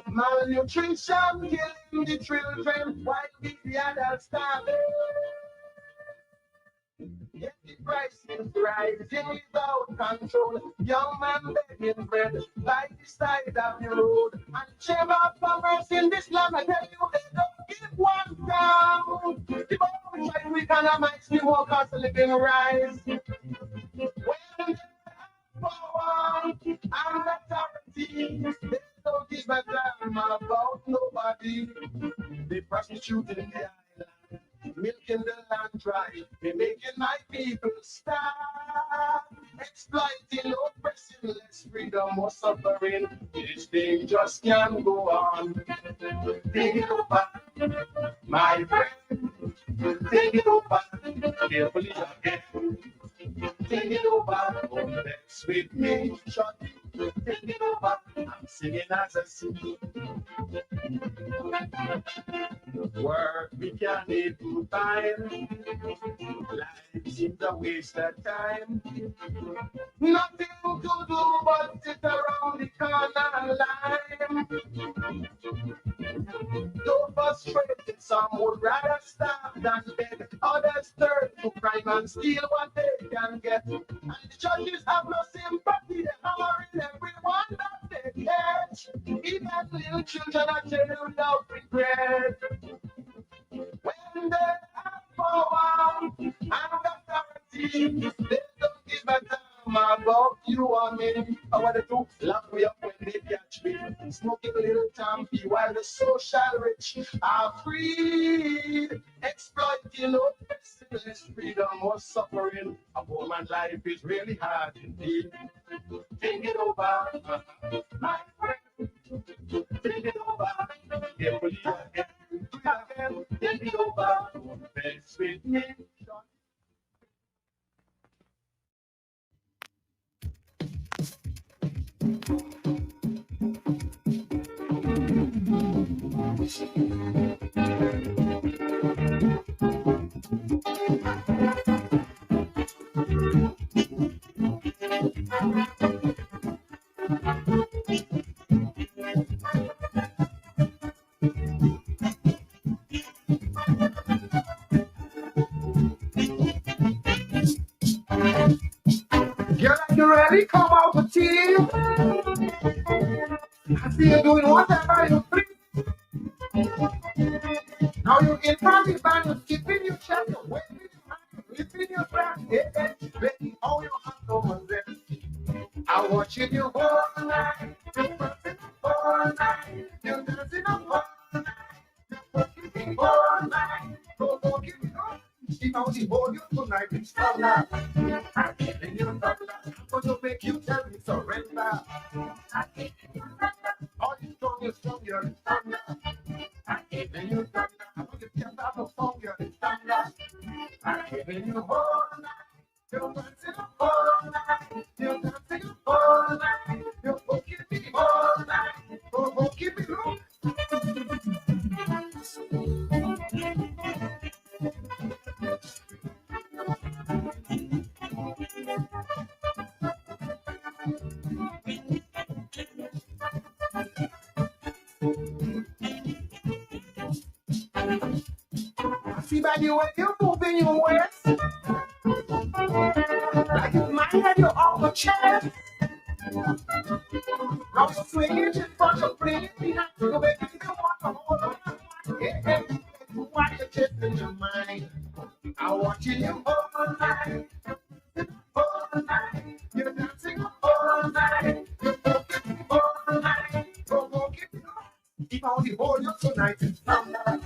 Malnutrition killing the children while we the adults starving. Yet the price is rising without control. Young man begging bread by the side of the road. And chamber of commerce in this land, I tell you, they don't give one down. The more try we economize, the more cost of living rise. When they have power and authority, they don't give a damn about nobody. They prostitute in the island, milking the land dry, they're making my people starve, exploiting, oppressing, less freedom, more suffering. This thing just can't go on. Take it over, my friend. Take it over, carefully again. Take it over, don't vex with me. Shut it. Take it over, I'm singing as I sing. Work we can't live to time. Life seems a waste of time. Nothing to do but sit around the corner line. Though frustrated, some would rather starve than beg. others turn to crime and steal what they can get. And the judges have no sympathy, they're hammering everyone that they catch. Even little children are jailed without regret. When they have power and authority, they don't give a damn about you and me. I want to do lock me up when they catch me. Smoking a little tampy while the social rich are freed. Exploiting no merciless freedom or suffering. A woman's life is really hard indeed. Think it over, my friend. Think it over. Carefully again. Think it over. Best with me. Girl, are you ready? Come out to tea. I see you doing whatever you think. Now you in front of the band, you're skipping your chest, you're waving your hand, you're lifting your breath. Hey, hey, baby, all your hands over there. I'm watching you all night, you're dancing all night, you're dancing all night, you're fucking all night, go give it up. If I was to hold you tonight, it's thunder. I can't in your thunder. I'm going to make you tell me surrender. I can't in your thunder. All you strong, you're thunder. I can't in your thunder. I'm going to get out of song, you're thunder. I can't in your all night. You're dancing all night. You're dancing all night. You're poking me all night. Oh, keep me low. See by the way you're moving your waist, like you might have your upper chest. Now you're swinging just for your brain behind. You're making me want to hold on. Hey, hey, why you just in your mind? I'm watching you all night. All night. You're dancing all night. You're dancing all night. Go get it on. If I want to hold you tonight, it's thunder.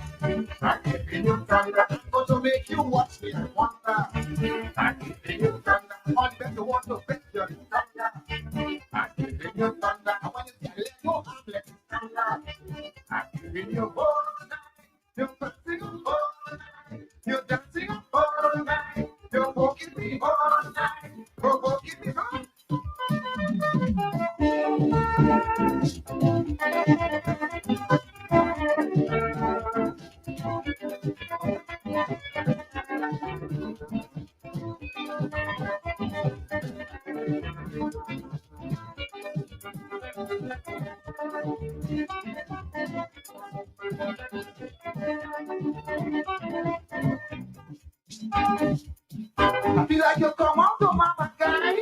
I keep in your thunder. I'm going to make you watch me and wonder. I keep in your thunder. All the better want to bet you're in thunder. I keep in your thunder. I want you to let go and let it thunder. I keep in your all night. You're dancing all night. You're dancing all night. You're walking me all night. Go give me home. I feel like you come out to mama guy.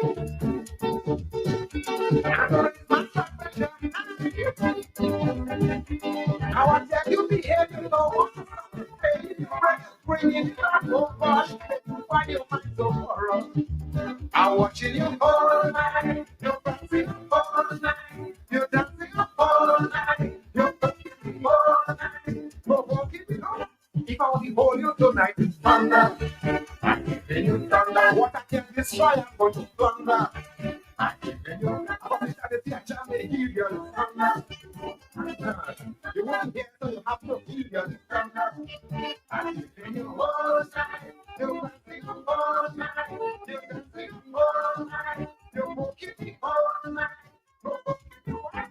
I'm gonna raise my temperature. I want to tell you behavior, you know what? Bringing it back so far. Why you mind so far? I'm watching you all night. You're dancing all night. You're dancing all night. You're dancing all night. Go keep it on. If I want to hold you tonight, it's thunder. I keep in you thunder. What I can destroy, I'm going to thunder. I keep in you thunder. I want to see a jam in here, you're thunder. You won't get so you have to feel your thunder. I keep in you all night. You're dancing all night. You're dancing all night. You're walking me all night. Go keep you on.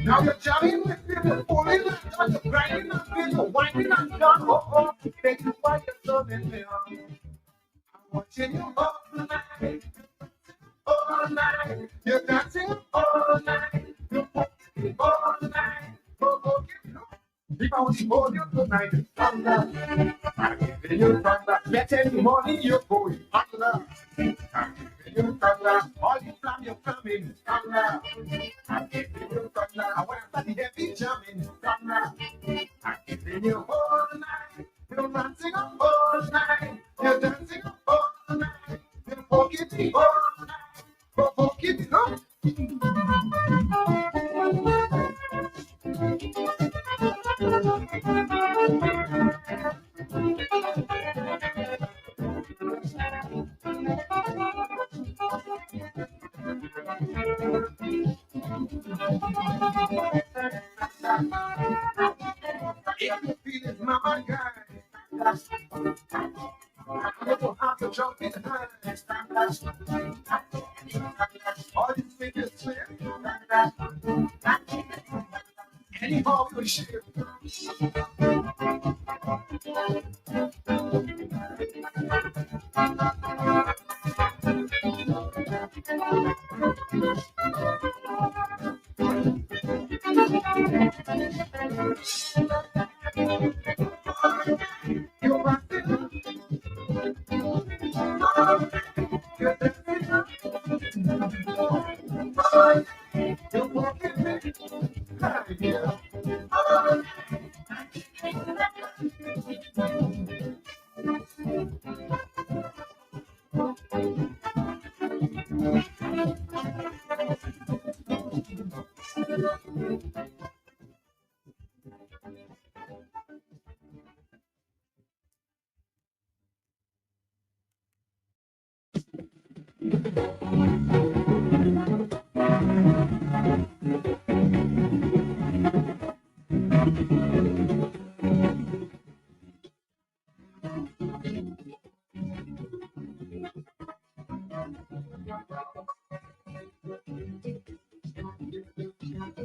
Now you're jamming with people, pulling and done, you're grinding and people, winding and done. Oh, then you find yourself in there. I'm watching you all night, all night. You're dancing all night, you're dancing all night. Oh, if I was hold you tonight, thunder. I'm giving you thunder. Get any money you're going, thunder. I'm giving you thunder. All you flam, you're flamming, thunder. I'm giving you thunder. I want to the heavy jamming, thunder. I'm giving you all night. You're dancing all night. You're dancing all night. You're forgetting all night. You're forgetting all night. If you feel it, mama guy, you don't have to jump in high. All you think is clear. Anyhow you share.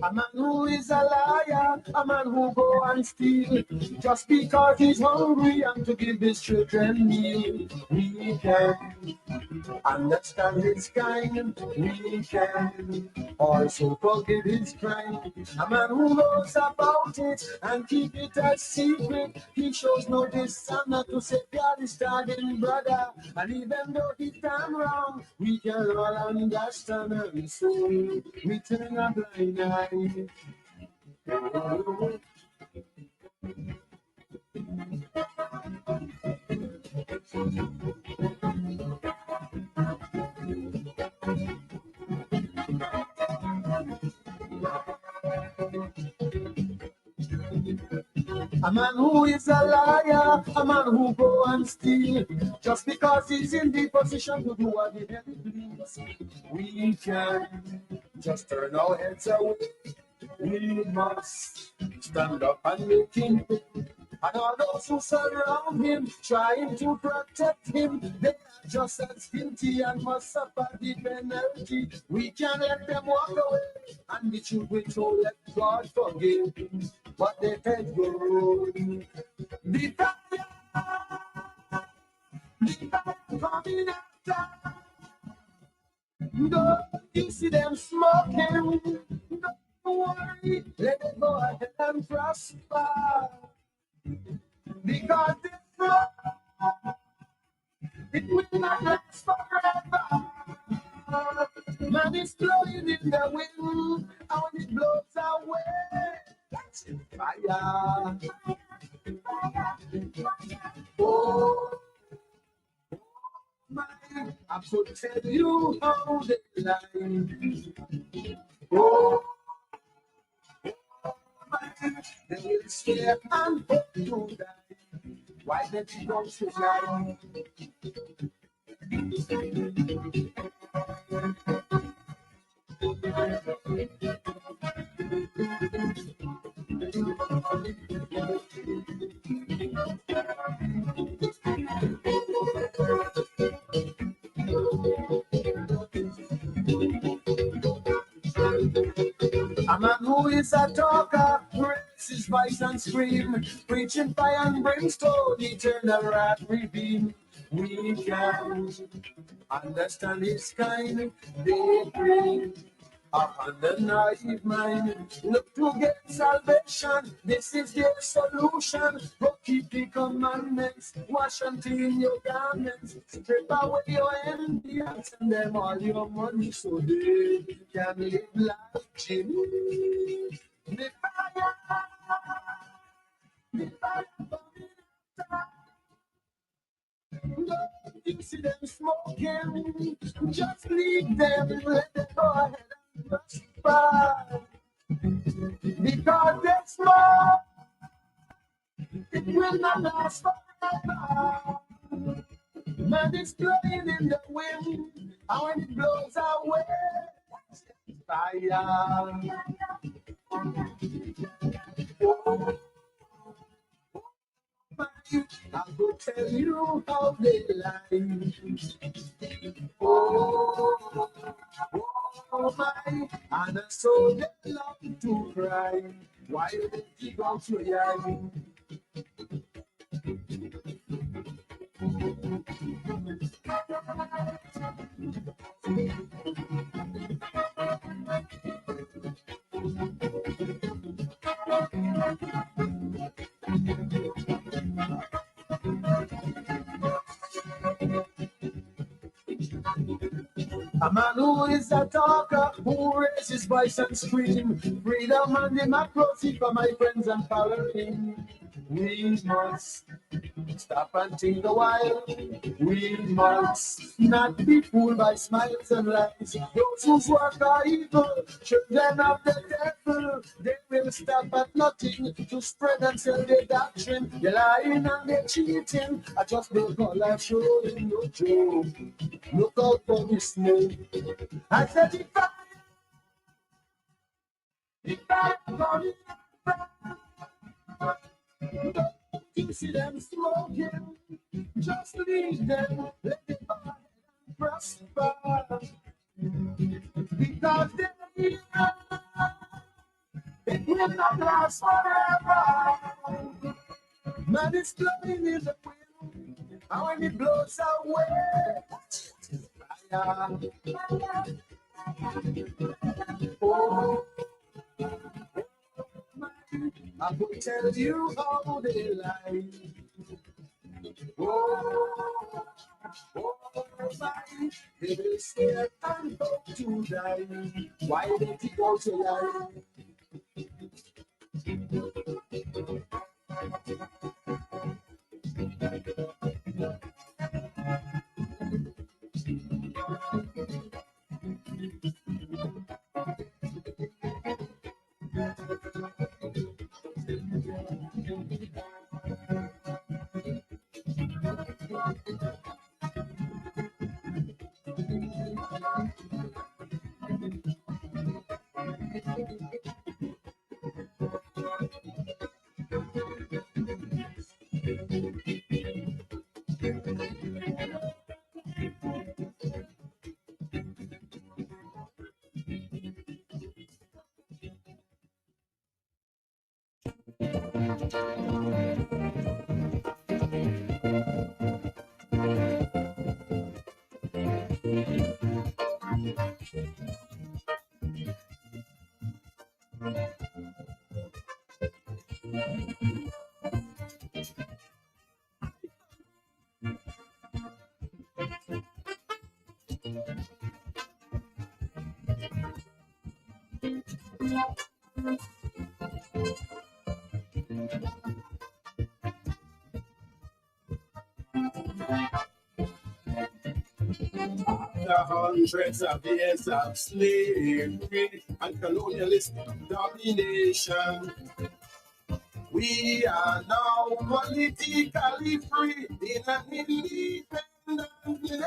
A man who is a liar, a man who go and steal, just because he's hungry and to give his children meal. We can understand his kind, we can also forgive his crime. A man who knows about it and keep it a secret, he shows no dishonor to safeguard his starving brother. And even though he's done wrong, we can all understand him, so we turn a blind eye. A man who is a liar, a man who go and steal, just because he's in the position to do what the hell he please. We can just turn our heads away. We must stand up and make him pay. And all those who surround him, trying to protect him, they are just as guilty and must suffer the penalty. We can't let them walk away, and the truth we told, let God forgive what they had gone. The fire coming after. Don't you see them smoking? Don't worry, let it go ahead and prosper. Because this love, it will not last forever. Man is blowing in the wind, and when it blows away, that's in fire. Oh, my, I could tell you how they lie. Oh, they will scare and hope to die. Why did you go to lie? A man who is a talker, raise his voice and scream, preaching fire and brimstone, eternal wrath redeem. We can understand his kind, they bring upon the naive mind. Look to get salvation, this is their solution. Go keep the commandments, wash and clean your garments, strip away your envy and send them all your money so they can live like Jimmy. The fire, the fire burning up. Don't you see them smoking? Just leave them, let them go ahead and prosper. Because they smoke, it will not last forever. Man is blowing in the wind, and when it blows away, fire. Oh. I will tell you how they lie. Oh, oh my, and so they love to cry. Why they keep on trying? A man who is a talker, who raises his voice and scream, freedom and democracy for my friends and following. We must stop and think a while. We must not be fooled by smiles and lies. Those whose work are evil, children of the devil, they will stop at nothing to spread and sell their doctrine. They're lying and they're cheating. I just don't call a show in no joke. Look out for the smoke. I said if I come in, don't you see them smoking? Just leave them, let them prosper. Because they it will not last forever. Man is blowing in the wind, and when it blows away, fire. Oh, I will tell you how they lie. Oh, oh, my, they will stay and hope to die. Why they keep out to lie? Hundreds of years of slavery and colonialist domination. We are now politically free in an independent nation.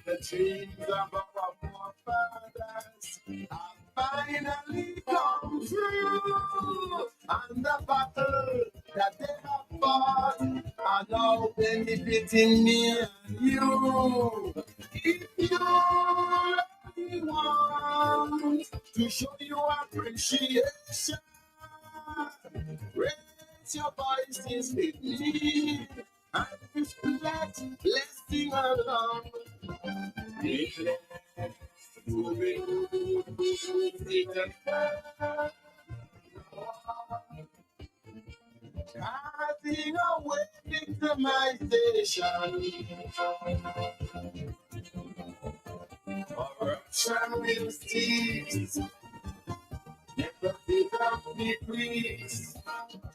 The dreams of our forefathers have finally come true, and the battle that they have fought are now benefiting me and you. If you really want to show you appreciation. Raise your voices with me and reflect blessing along. Be blessed to be good. Casting away victimization. Corruption will cease. Never become decrease.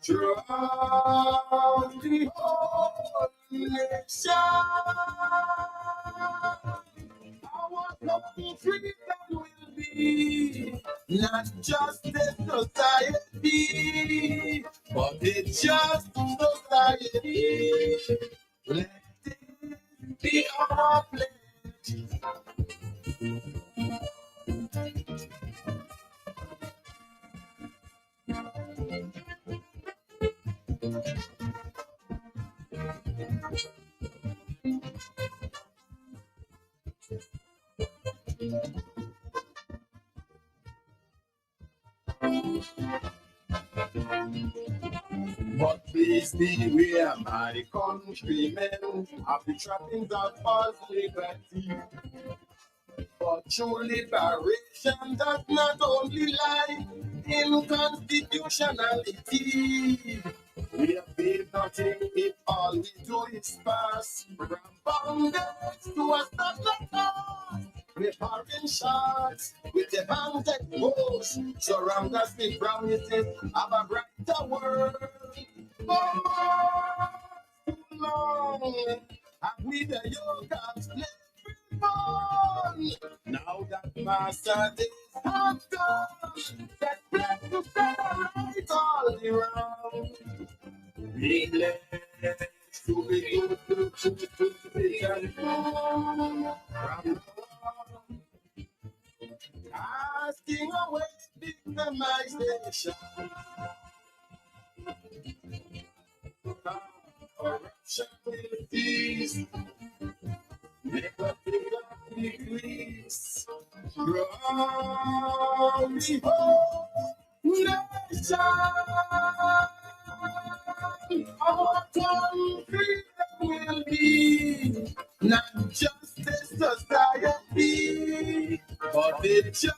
Throughout the whole nation. Our country will be not just a society, but a just society. Let it be our pledge. But please beware, my countrymen, of the trappings of false liberty. For true liberation does not only lie in constitutionality. We have been nothing if all we do is pass from bondage to a stop. We're pouring shots with the bands that goes. Surround us with promises of a brighter world. For too long, have we the yoke of slavery born? Now that master days have come, that plan to set right all around. Be blessed to be good to be asking away victimization. Corruption will cease. Never decrease. From the whole nation. Our country will be not just a society, but a just